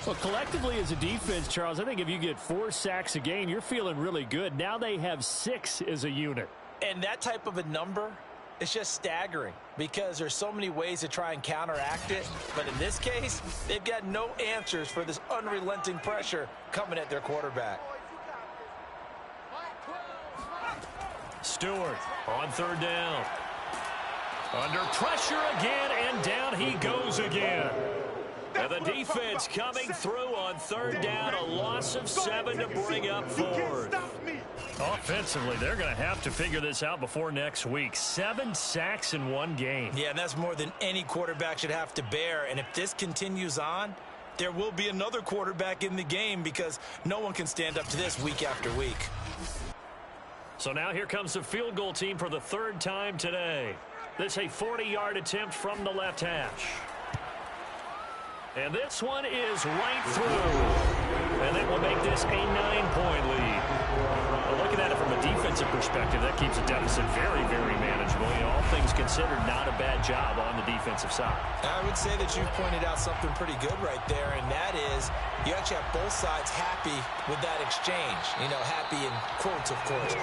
Well, collectively as a defense, Charles, I think if you get 4 sacks a game, you're feeling really good. Now they have 6 as a unit. And that type of a number It's just staggering because there's so many ways to try and counteract it. But in this case, they've got no answers for this unrelenting pressure coming at their quarterback. Stewart on third down. Under pressure again, and down he goes again. And the defense coming through on third down, a loss of 7 to bring up fourth. Offensively, they're going to have to figure this out before next week. 7 sacks in one game. Yeah, and that's more than any quarterback should have to bear. And if this continues on, there will be another quarterback in the game because no one can stand up to this week after week. So now here comes the field goal team for the third time today. This a 40-yard attempt from the left hash. And this one is right through. And that will make this a 9-point lead. Well, looking at it from a defensive perspective, that keeps the deficit very, very manageable. You know, all things considered, not a bad job on the defensive side. I would say that you've pointed out something pretty good right there, and that is you actually have both sides happy with that exchange. You know, happy in quotes, of course.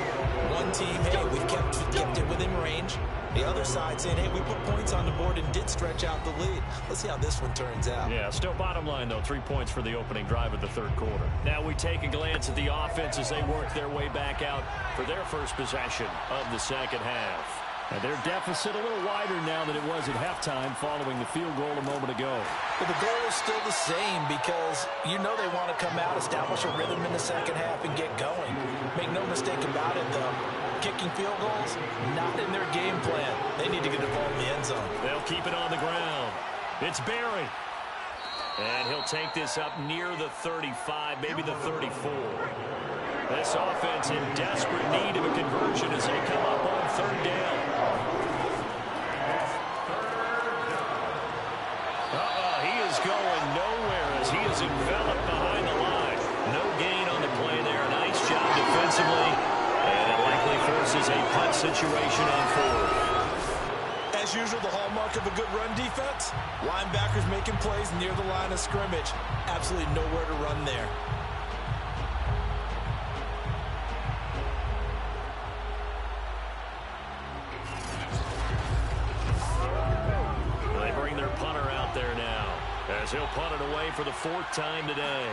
One team, hey, we've kept it within range. The other side saying, hey, we put points on the board and did stretch out the lead. Let's see how this one turns out. Yeah, still bottom line, though, 3 points for the opening drive of the third quarter. Now we take a glance at the offense as they work their way back out for their first possession of the second half. And their deficit a little wider now than it was at halftime following the field goal a moment ago. But the goal is still the same because you know they want to come out, establish a rhythm in the second half, and get going. Make no mistake about it, though. Kicking field goals, not in their game plan. They need to get the ball in the end zone. They'll keep it on the ground. It's Barry. And he'll take this up near the 35, maybe the 34. This offense in desperate need of a conversion as they come up on third down. He is going nowhere as he is enveloped behind the line. No gain on the play there. Nice job defensively. And it likely forces a punt situation on fourth. As usual, the hallmark of a good run defense, linebackers making plays near the line of scrimmage. Absolutely nowhere to run there. They bring their punter out there now as he'll punt it away for the 4th time today.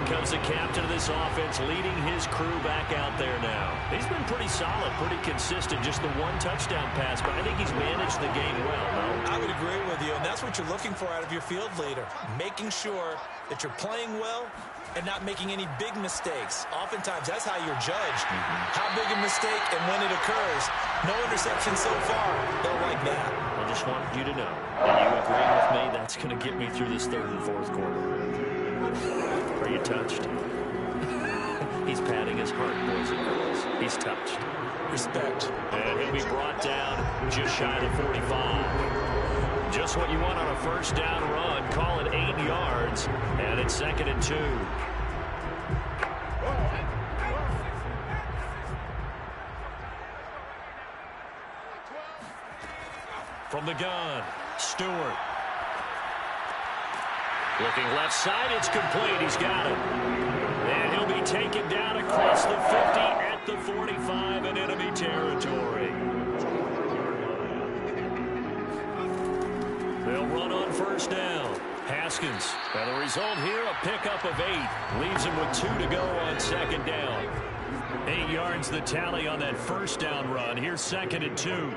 Comes the captain of this offense leading his crew back out there now. He's been pretty solid, pretty consistent, just the one touchdown pass, but I think he's managed the game well. No? I would agree with you, and that's what you're looking for out of your field leader, making sure that you're playing well and not making any big mistakes. Oftentimes, that's how you're judged. How big a mistake and when it occurs. No interception so far. They'll like that. I just wanted you to know, and you agree with me, that's going to get me through this third and fourth quarter. Are you touched? He's patting his heart, boys and girls. He's touched. Respect. And he'll be brought down just shy of 45. Just what you want on a first down run. Call it 8 yards. And it's 2nd and 2. From the gun, Stewart. Looking left side, it's complete. He's got it. And he'll be taken down across the 50 at the 45 in enemy territory. They'll run on first down. Haskins. And the result here, a pickup of 8. Leaves him with 2 to go on 2nd down. 8 yards the tally on that first down run. Here's 2nd and 2.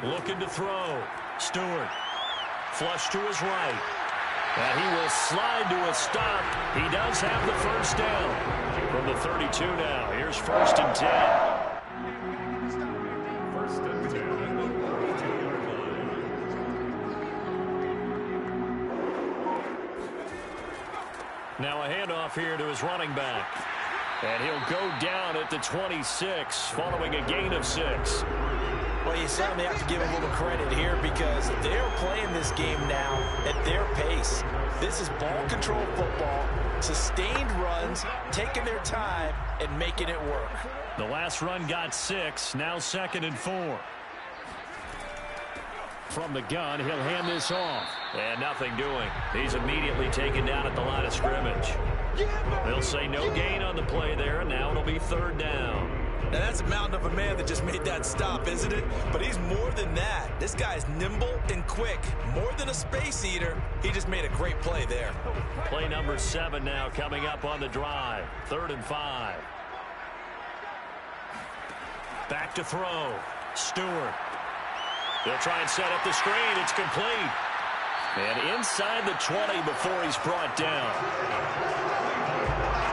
Looking to throw. Stewart. Flush to his right. And he will slide to a stop. He does have the first down. From the 32 now. Here's 1st and 10. 1st and 10 at the 42-yard line. Now a handoff here to his running back. And he'll go down at the 26 following a gain of 6. Well, you certainly have to give a little credit here because they're playing this game now at their pace. This is ball control football, sustained runs, taking their time and making it work. The last run got 6, now 2nd and 4. From the gun, he'll hand this off. And nothing doing. He's immediately taken down at the line of scrimmage. They'll say no gain on the play there, and now it'll be third down. Now that's a mountain of a man that just made that stop, isn't it? But he's more than that. This guy's nimble and quick. More than a space eater. He just made a great play there. Play number 7 now coming up on the drive. 3rd and 5. Back to throw. Stewart. They'll try and set up the screen. It's complete. And inside the 20 before he's brought down.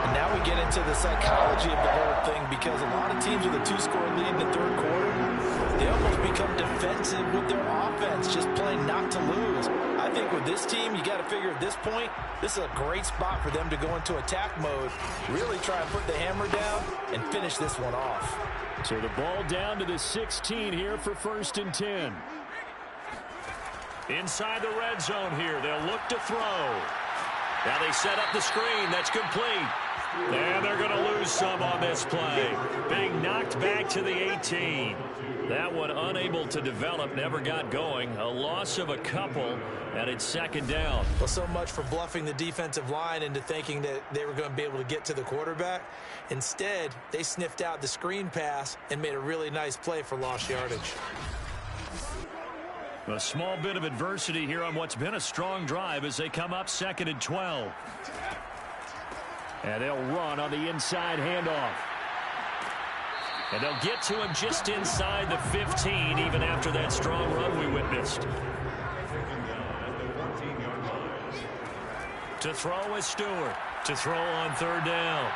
And now we get into the psychology of the whole thing, because a lot of teams with a 2-score lead in the third quarter, they almost become defensive with their offense, just playing not to lose. I think with this team, you got to figure at this point, this is a great spot for them to go into attack mode, really try and put the hammer down and finish this one off. So the ball down to the 16 here for 1st and 10. Inside the red zone here, they'll look to throw. Now they set up the screen. That's complete. And they're going to lose some on this play. Being knocked back to the 18. That one unable to develop, never got going. A loss of a couple, and it's 2nd down. Well, so much for bluffing the defensive line into thinking that they were going to be able to get to the quarterback. Instead, they sniffed out the screen pass and made a really nice play for lost yardage. A small bit of adversity here on what's been a strong drive as they come up 2nd and 12. And they'll run on the inside handoff. And they'll get to him just inside the 15, even after that strong run we witnessed. To throw is Stewart. To throw on 3rd down.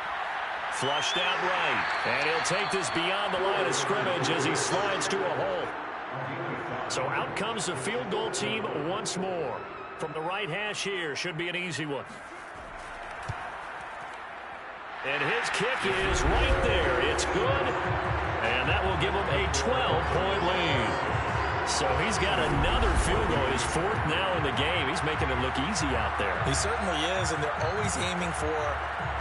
Flushed out right. And he'll take this beyond the line of scrimmage as he slides to a hole. So out comes the field goal team once more. From the right hash here, should be an easy one. And his kick is right there. It's good. And that will give him a 12-point lead. So he's got another field goal. His 4th now in the game. He's making it look easy out there. He certainly is, and they're always aiming for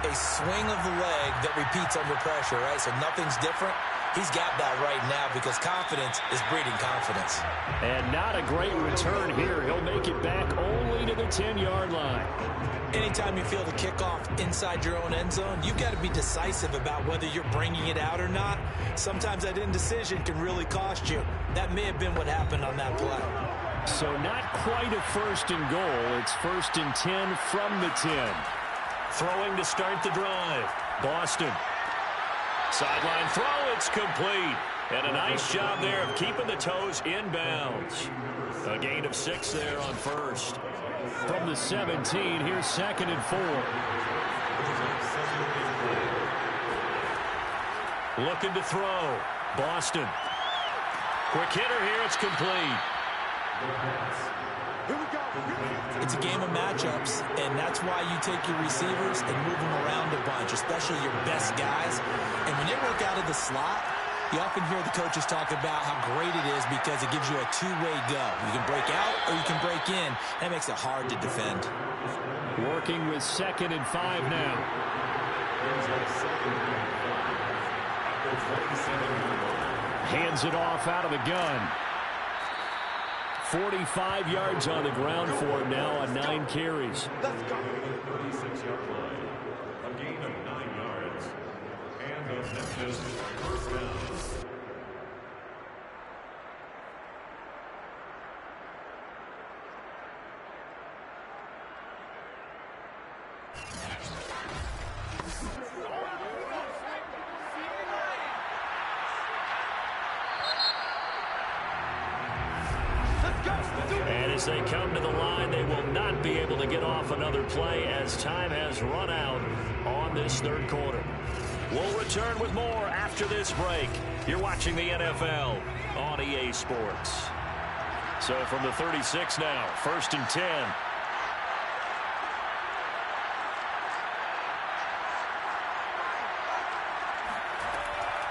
a swing of the leg that repeats under pressure, right? So nothing's different. He's got that right now because confidence is breeding confidence. And not a great return here. He'll make it back only to the 10-yard line. Anytime you feel the kickoff inside your own end zone, you've got to be decisive about whether you're bringing it out or not. Sometimes that indecision can really cost you. That may have been what happened on that play. So not quite a 1st and goal. It's 1st and 10 from the 10. Throwing to start the drive. Boston. Sideline throw, it's complete. And a nice job there of keeping the toes in bounds. A gain of 6 there on 1st. From the 17, here's 2nd and 4. Looking to throw. Boston. Quick hitter here, it's complete. It's a game of matchups, and that's why you take your receivers and move them around a bunch, especially your best guys. And when they work out of the slot, you often hear the coaches talk about how great it is because it gives you a two-way go. You can break out or you can break in. That makes it hard to defend. Working with 2nd and 5 now. Hands it off out of the gun. 45 yards on the ground for him now on 9 carries. Let's go. 36-yard line. A gain of 9 yards. And the Memphis 1st down. And as they come to the line, they will not be able to get off another play as time has run out on this 3rd quarter. We'll return with more after this break. You're watching the NFL on EA Sports. So from the 36 now, 1st and 10.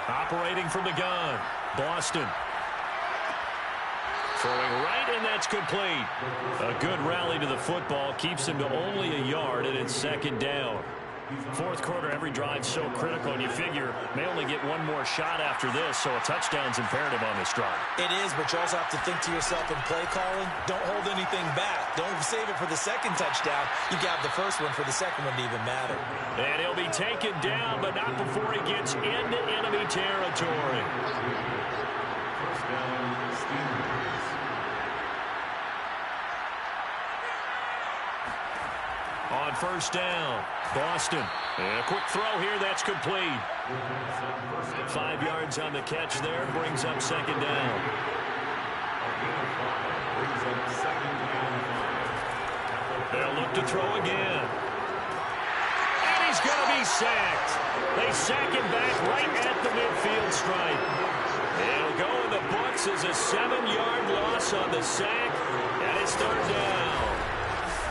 Operating from the gun, Boston. Throwing right, and that's complete. A good rally to the football keeps him to only a yard, and it's 2nd down. Fourth quarter, every drive so critical, and you figure may only get one more shot after this, so a touchdown's imperative on this drive. It is, but you also have to think to yourself in play calling, don't hold anything back. Don't save it for the second touchdown. You got the first one for the second one to even matter. And he'll be taken down, but not before he gets into enemy territory. First down, Steelers. On first down, Boston. And a quick throw here, that's complete. 5 yards on the catch there, brings up second down. They'll look to throw again. And he's going to be sacked. They sack him back right at the midfield stripe. It'll go in the books as a 7-yard loss on the sack, and it's third down.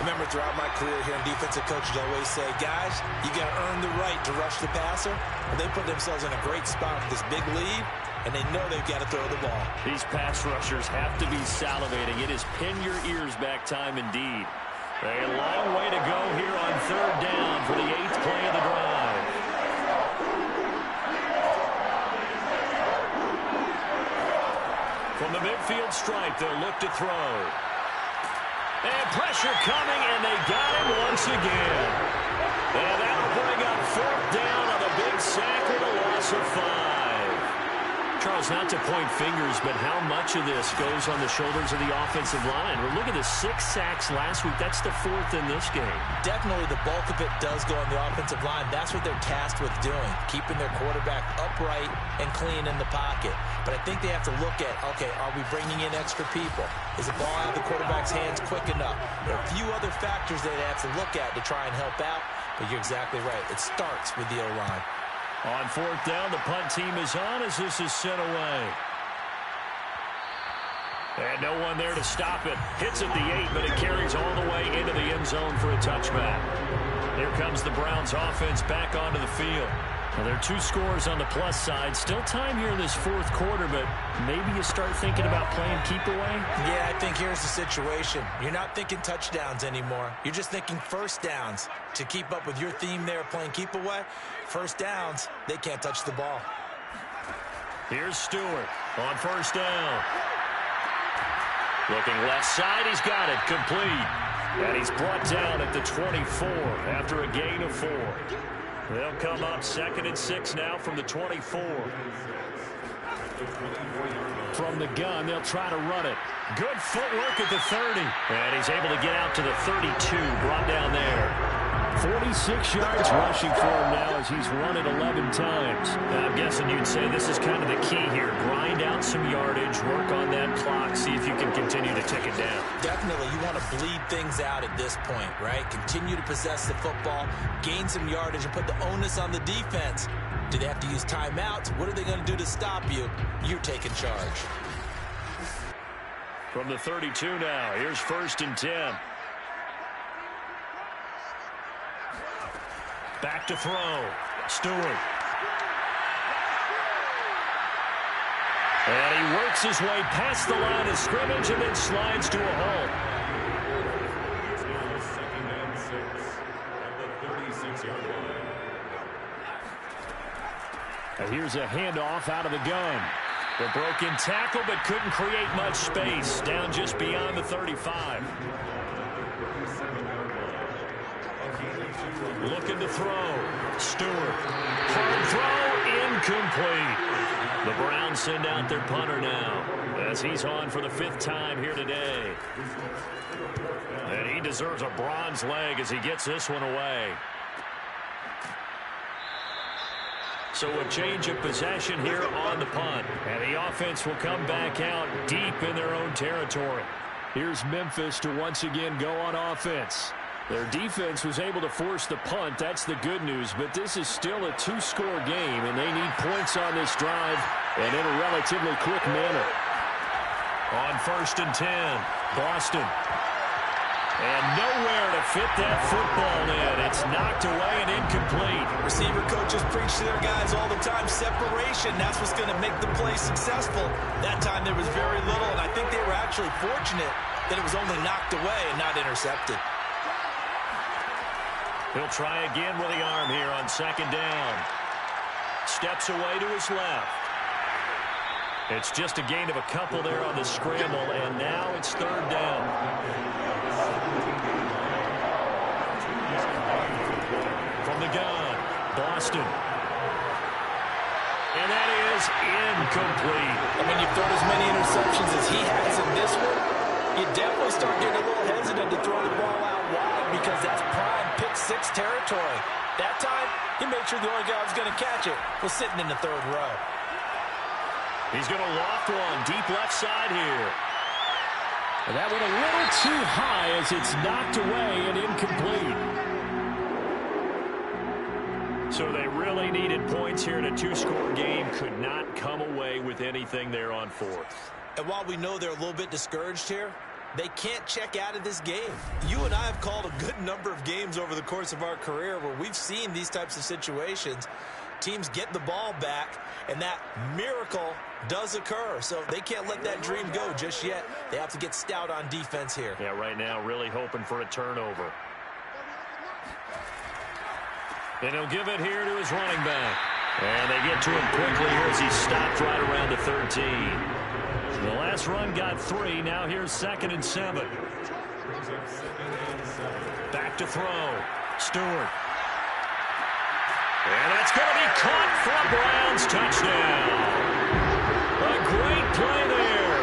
Remember, throughout my career here in defensive coaches, I always say, guys, you got to earn the right to rush the passer. And they put themselves in a great spot with this big lead, and they know they've got to throw the ball. These pass rushers have to be salivating. It is pin your ears back time indeed. A long way to go here on third down for the 8th play of the drive. From the midfield stripe, they'll look to throw. And pressure coming, and they got him once again. And that'll bring up fourth down on the big sack with a loss of 5. Charles, not to point fingers, but how much of this goes on the shoulders of the offensive line? We're looking at 6 sacks last week. That's the 4th in this game. Definitely the bulk of it does go on the offensive line. That's what they're tasked with doing, keeping their quarterback upright and clean in the pocket. But I think they have to look at, okay, are we bringing in extra people? Is the ball out of the quarterback's hands quick enough? There are a few other factors they have to look at to try and help out, but you're exactly right. It starts with the O-line. On fourth down, the punt team is on as this is sent away. And no one there to stop it. Hits at the 8, but it carries all the way into the end zone for a touchback. Here comes the Browns offense back onto the field. Well, there are 2 scores on the plus side. Still time here in this fourth quarter, but maybe you start thinking about playing keep away? Yeah, I think here's the situation. You're not thinking touchdowns anymore. You're just thinking first downs. To keep up with your theme there playing keep away, first downs, they can't touch the ball. Here's Stewart on first down. Looking left side, he's got it, complete. And he's brought down at the 24 after a gain of 4. They'll come up 2nd and 6 now from the 24. From the gun, they'll try to run it. Good footwork at the 30. And he's able to get out to the 32, brought down there. 46 yards rushing for him now as he's run it 11 times. I'm guessing you'd say this is kind of the key here. Grind out some yardage, work on that clock, see if you can continue to tick it down. Definitely, you want to bleed things out at this point, right? Continue to possess the football, gain some yardage, and put the onus on the defense. Do they have to use timeouts? What are they going to do to stop you? You're taking charge. From the 32 now, here's 1st and 10. Back to throw. Stewart. And he works his way past the line of scrimmage and then slides to a halt. 2nd and 6 at the 36-yard line. And here's a handoff out of the gun. The broken tackle, but couldn't create much space. Down just beyond the 35. Looking to throw. Stewart. Hard throw. Incomplete. The Browns send out their punter now as he's on for the 5th time here today. And he deserves a bronze leg as he gets this one away. So a change of possession here on the punt. And the offense will come back out deep in their own territory. Here's Memphis to once again go on offense. Their defense was able to force the punt. That's the good news. But this is still a 2-score game, and they need points on this drive and in a relatively quick manner. On 1st and 10, Boston. And nowhere to fit that football in. It's knocked away and incomplete. Receiver coaches preach to their guys all the time. Separation, that's what's going to make the play successful. That time there was very little, and I think they were actually fortunate that it was only knocked away and not intercepted. He'll try again with the arm here on second down. Steps away to his left. It's just a gain of a couple there on the scramble, and now it's third down. From the gun, Boston. And that is incomplete. I mean, you've thrown as many interceptions as he has in this one, you definitely start getting a little hesitant to throw the ball out wide because that's prime pick-6 territory. That time, he made sure the only guy who was going to catch it was sitting in the third row. He's going to loft one deep left side here. And that went a little too high as it's knocked away and incomplete. So they really needed points here in a two-score game. Could not come away with anything there on fourth. And while we know they're a little bit discouraged here, they can't check out of this game. You and I have called a good number of games over the course of our career where we've seen these types of situations. Teams get the ball back, and that miracle does occur. So they can't let that dream go just yet. They have to get stout on defense here. Yeah, right now really hoping for a turnover. And he'll give it here to his running back. And they get to him quickly here as he stopped right around the 13. The last run got 3. Now here's 2nd and 7. Back to throw. Stewart. And that's going to be caught for a Browns touchdown. A great play there.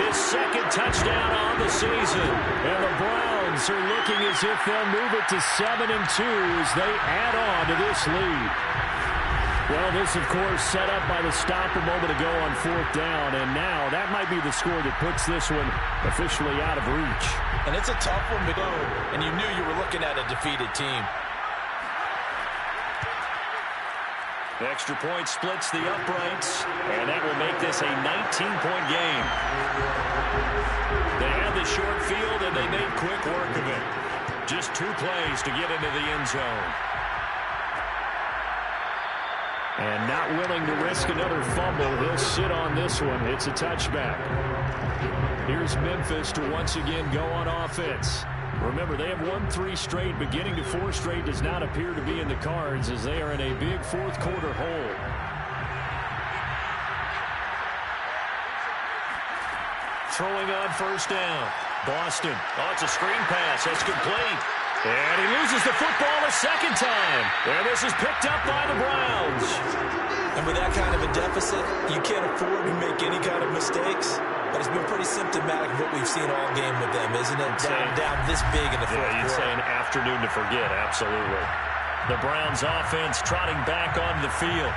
His 2nd touchdown on the season. And the Browns are looking as if they'll move it to 7-2 as they add on to this lead. Well, this, of course, set up by the stop a moment ago on 4th down, and now that might be the score that puts this one officially out of reach. And it's a tough one to go, and you knew you were looking at a defeated team. The extra point splits the uprights, and that will make this a 19-point game. They had the short field, and they made quick work of it. Just 2 plays to get into the end zone. And not willing to risk another fumble, he'll sit on this one. It's a touchback. Here's Memphis to once again go on offense. Remember, they have won 3 straight, but getting to 4 straight does not appear to be in the cards as they are in a big fourth-quarter hole. Throwing on first down. Boston. Oh, it's a screen pass. That's complete. And he loses the football a second time. And this is picked up by the Browns. And with that kind of a deficit, you can't afford to make any kind of mistakes. But it's been pretty symptomatic of what we've seen all game with them, isn't it? Down this big in the fourth quarter. You'd say an afternoon to forget, absolutely. The Browns offense trotting back onto the field.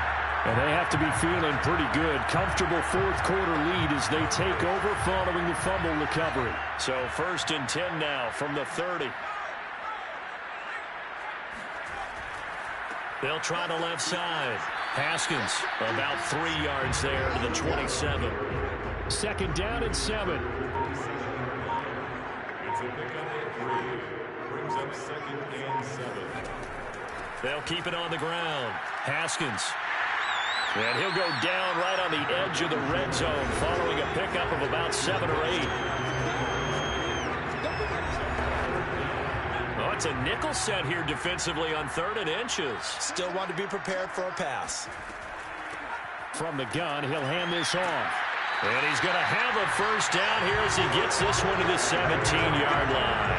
And they have to be feeling pretty good. Comfortable fourth-quarter lead as they take over following the fumble recovery. So 1st and 10 now from the 30. They'll try the left side. Haskins about 3 yards there to the 27. 2nd down and 7. It's a pickup at 3. Brings up 2nd and 7. They'll keep it on the ground. Haskins. And he'll go down right on the edge of the red zone following a pickup of about 7 or 8. Oh, it's a nickel set here defensively on 3rd and inches. Still want to be prepared for a pass. From the gun, he'll hand this off. And he's going to have a first down here as he gets this one to the 17-yard line.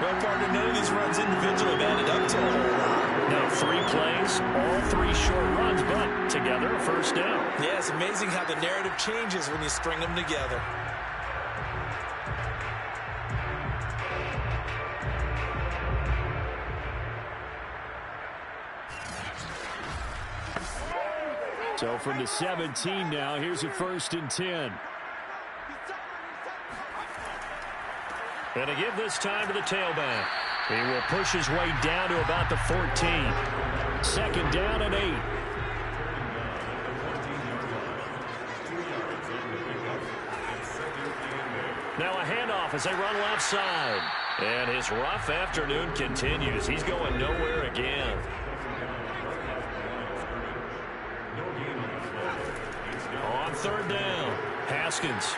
Well, partner, none of these runs individually have added up to a whole lot. No, 3 plays, all 3 short runs, but together a first down. Yeah, it's amazing how the narrative changes when you string them together. So from the 17 now, here's a 1st and 10. And to give this time to the tailback. He will push his way down to about the 14. 2nd down and 8. Now a handoff as they run left side. And his rough afternoon continues. He's going nowhere again. On 3rd down, Haskins.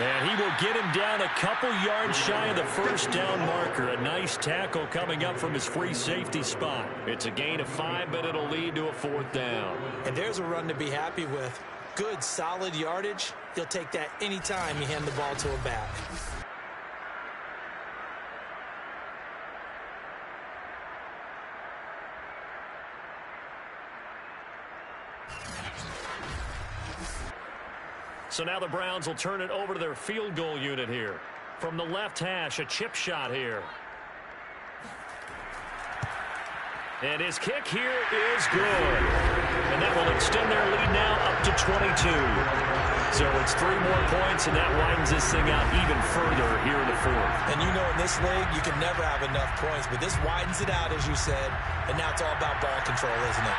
And he will get him down a couple yards shy of the first down marker. A nice tackle coming up from his free safety spot. It's a gain of 5, but it'll lead to a 4th down. And there's a run to be happy with. Good, solid yardage. He'll take that anytime you hand the ball to a back. So now the Browns will turn it over to their field goal unit here. From the left hash, a chip shot here. And his kick here is good. And that will extend their lead now up to 22. So it's 3 more points, and that widens this thing out even further here in the 4th. And you know in this league, you can never have enough points, but this widens it out, as you said, and now it's all about ball control, isn't it?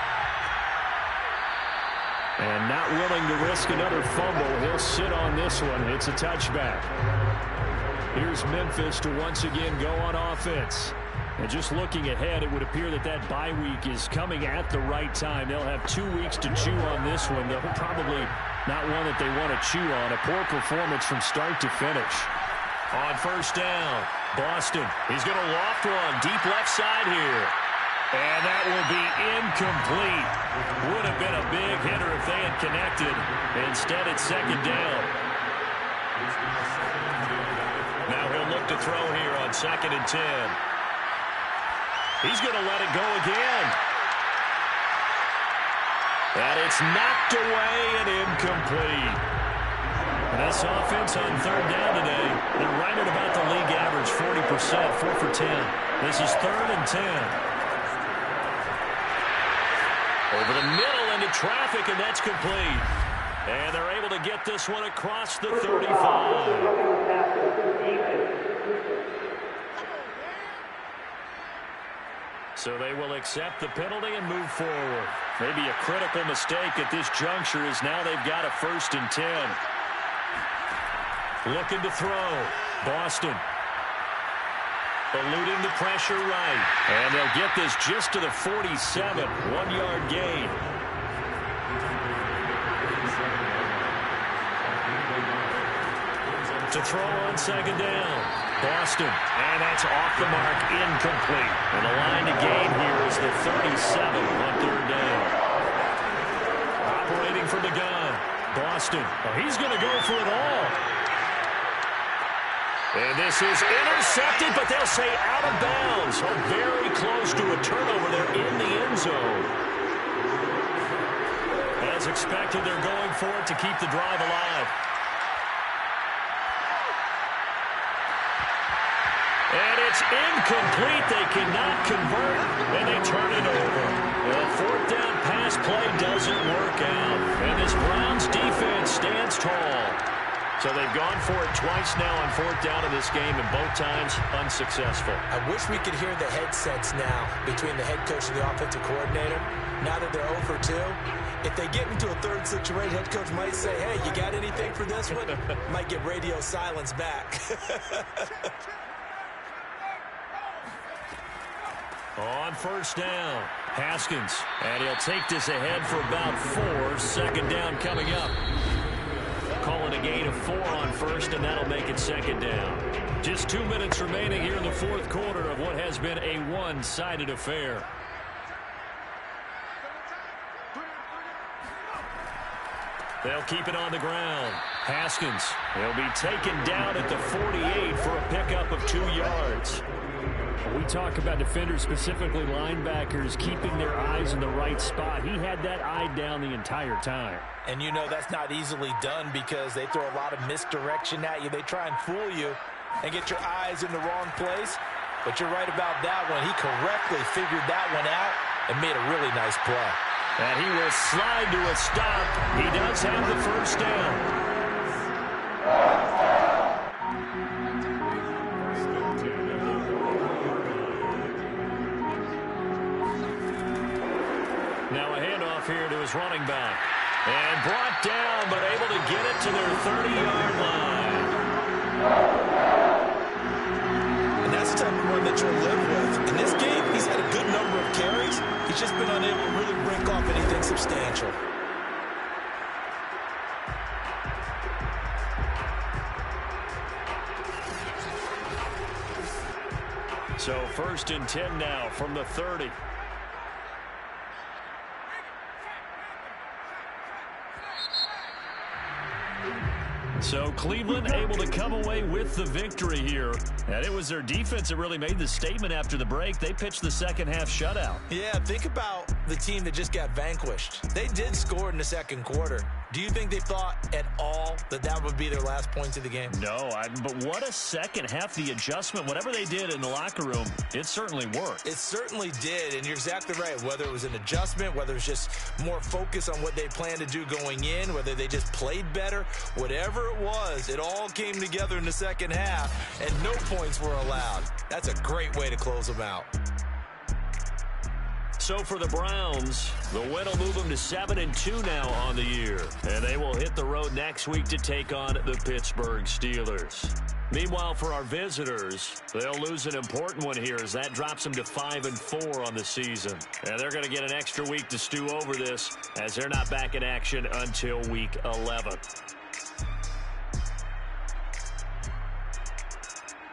And not willing to risk another fumble. He'll sit on this one. It's a touchback. Here's Memphis to once again go on offense. And just looking ahead, it would appear that that bye week is coming at the right time. They'll have 2 weeks to chew on this one. They'll probably not one that they want to chew on. A poor performance from start to finish. On first down, Boston. He's going to loft one deep left side here. And that will be incomplete. Would have been a big hitter if they had connected. Instead, it's second down. Now he'll look to throw here on 2nd and 10. He's going to let it go again. And it's knocked away and incomplete. And this offense on 3rd down today, they're right at about the league average, 40%, 4 for 10. This is 3rd and 10. Over the middle into traffic, and that's complete. And they're able to get this one across the 35. So they will accept the penalty and move forward. Maybe a critical mistake at this juncture is now they've got a 1st and 10. Looking to throw. Boston. Eluding the pressure right. And they'll get this just to the 47. 1-yard gain. To throw on 2nd down. Boston. And that's off the mark. Incomplete. And the line to gain here is the 37 on 3rd down. Operating from the gun. Boston. Oh, he's going to go for it all. And this is intercepted, but they'll say out of bounds. Oh, very close to a turnover there in the end zone. As expected, they're going for it to keep the drive alive. And it's incomplete. They cannot convert, and they turn it over. The 4th down pass play doesn't work out. And this Browns defense stands tall. So they've gone for it twice now on 4th down in this game, and both times unsuccessful. I wish we could hear the headsets now between the head coach and the offensive coordinator. Now that they're 0 for 2, if they get into a 3rd situation, head coach might say, hey, you got anything for this one? Might get radio silence back. On 1st down, Haskins. And he'll take this ahead for about 4. 2nd down coming up. Calling a gain of 4 on 1st, and that'll make it 2nd down. Just 2 minutes remaining here in the 4th quarter of what has been a one-sided affair. They'll keep it on the ground. Haskins. He'll be taken down at the 48 for a pickup of 2 yards. We talk about defenders, specifically linebackers, keeping their eyes in the right spot. He had that eye down the entire time. And you know that's not easily done because they throw a lot of misdirection at you. They try and fool you and get your eyes in the wrong place. But you're right about that one. He correctly figured that one out and made a really nice play. And he will slide to a stop. He does have the 1st down. Now a handoff here to his running back. And brought down, but able to get it to their 30-yard line. And that's the type of run that you'll live with. In this game, he's had a good number of carries. He's just been unable to really break off anything substantial. So 1st and 10 now from the 30. So Cleveland able to come away with the victory here. And it was their defense that really made the statement after the break. They pitched the second half shutout. Yeah, think about the team that just got vanquished. They did score in the second quarter. Do you think they thought at all that that would be their last points of the game? No, but what a second half. The adjustment, whatever they did in the locker room, it certainly worked. It certainly did, and you're exactly right. Whether it was an adjustment, whether it was just more focus on what they planned to do going in, whether they just played better, whatever it was, it all came together in the second half, and no points were allowed. That's a great way to close them out. So for the Browns, the win will move them to 7-2 now on the year. And they will hit the road next week to take on the Pittsburgh Steelers. Meanwhile, for our visitors, they'll lose an important one here as that drops them to 5-4 on the season. And they're going to get an extra week to stew over this as they're not back in action until week 11.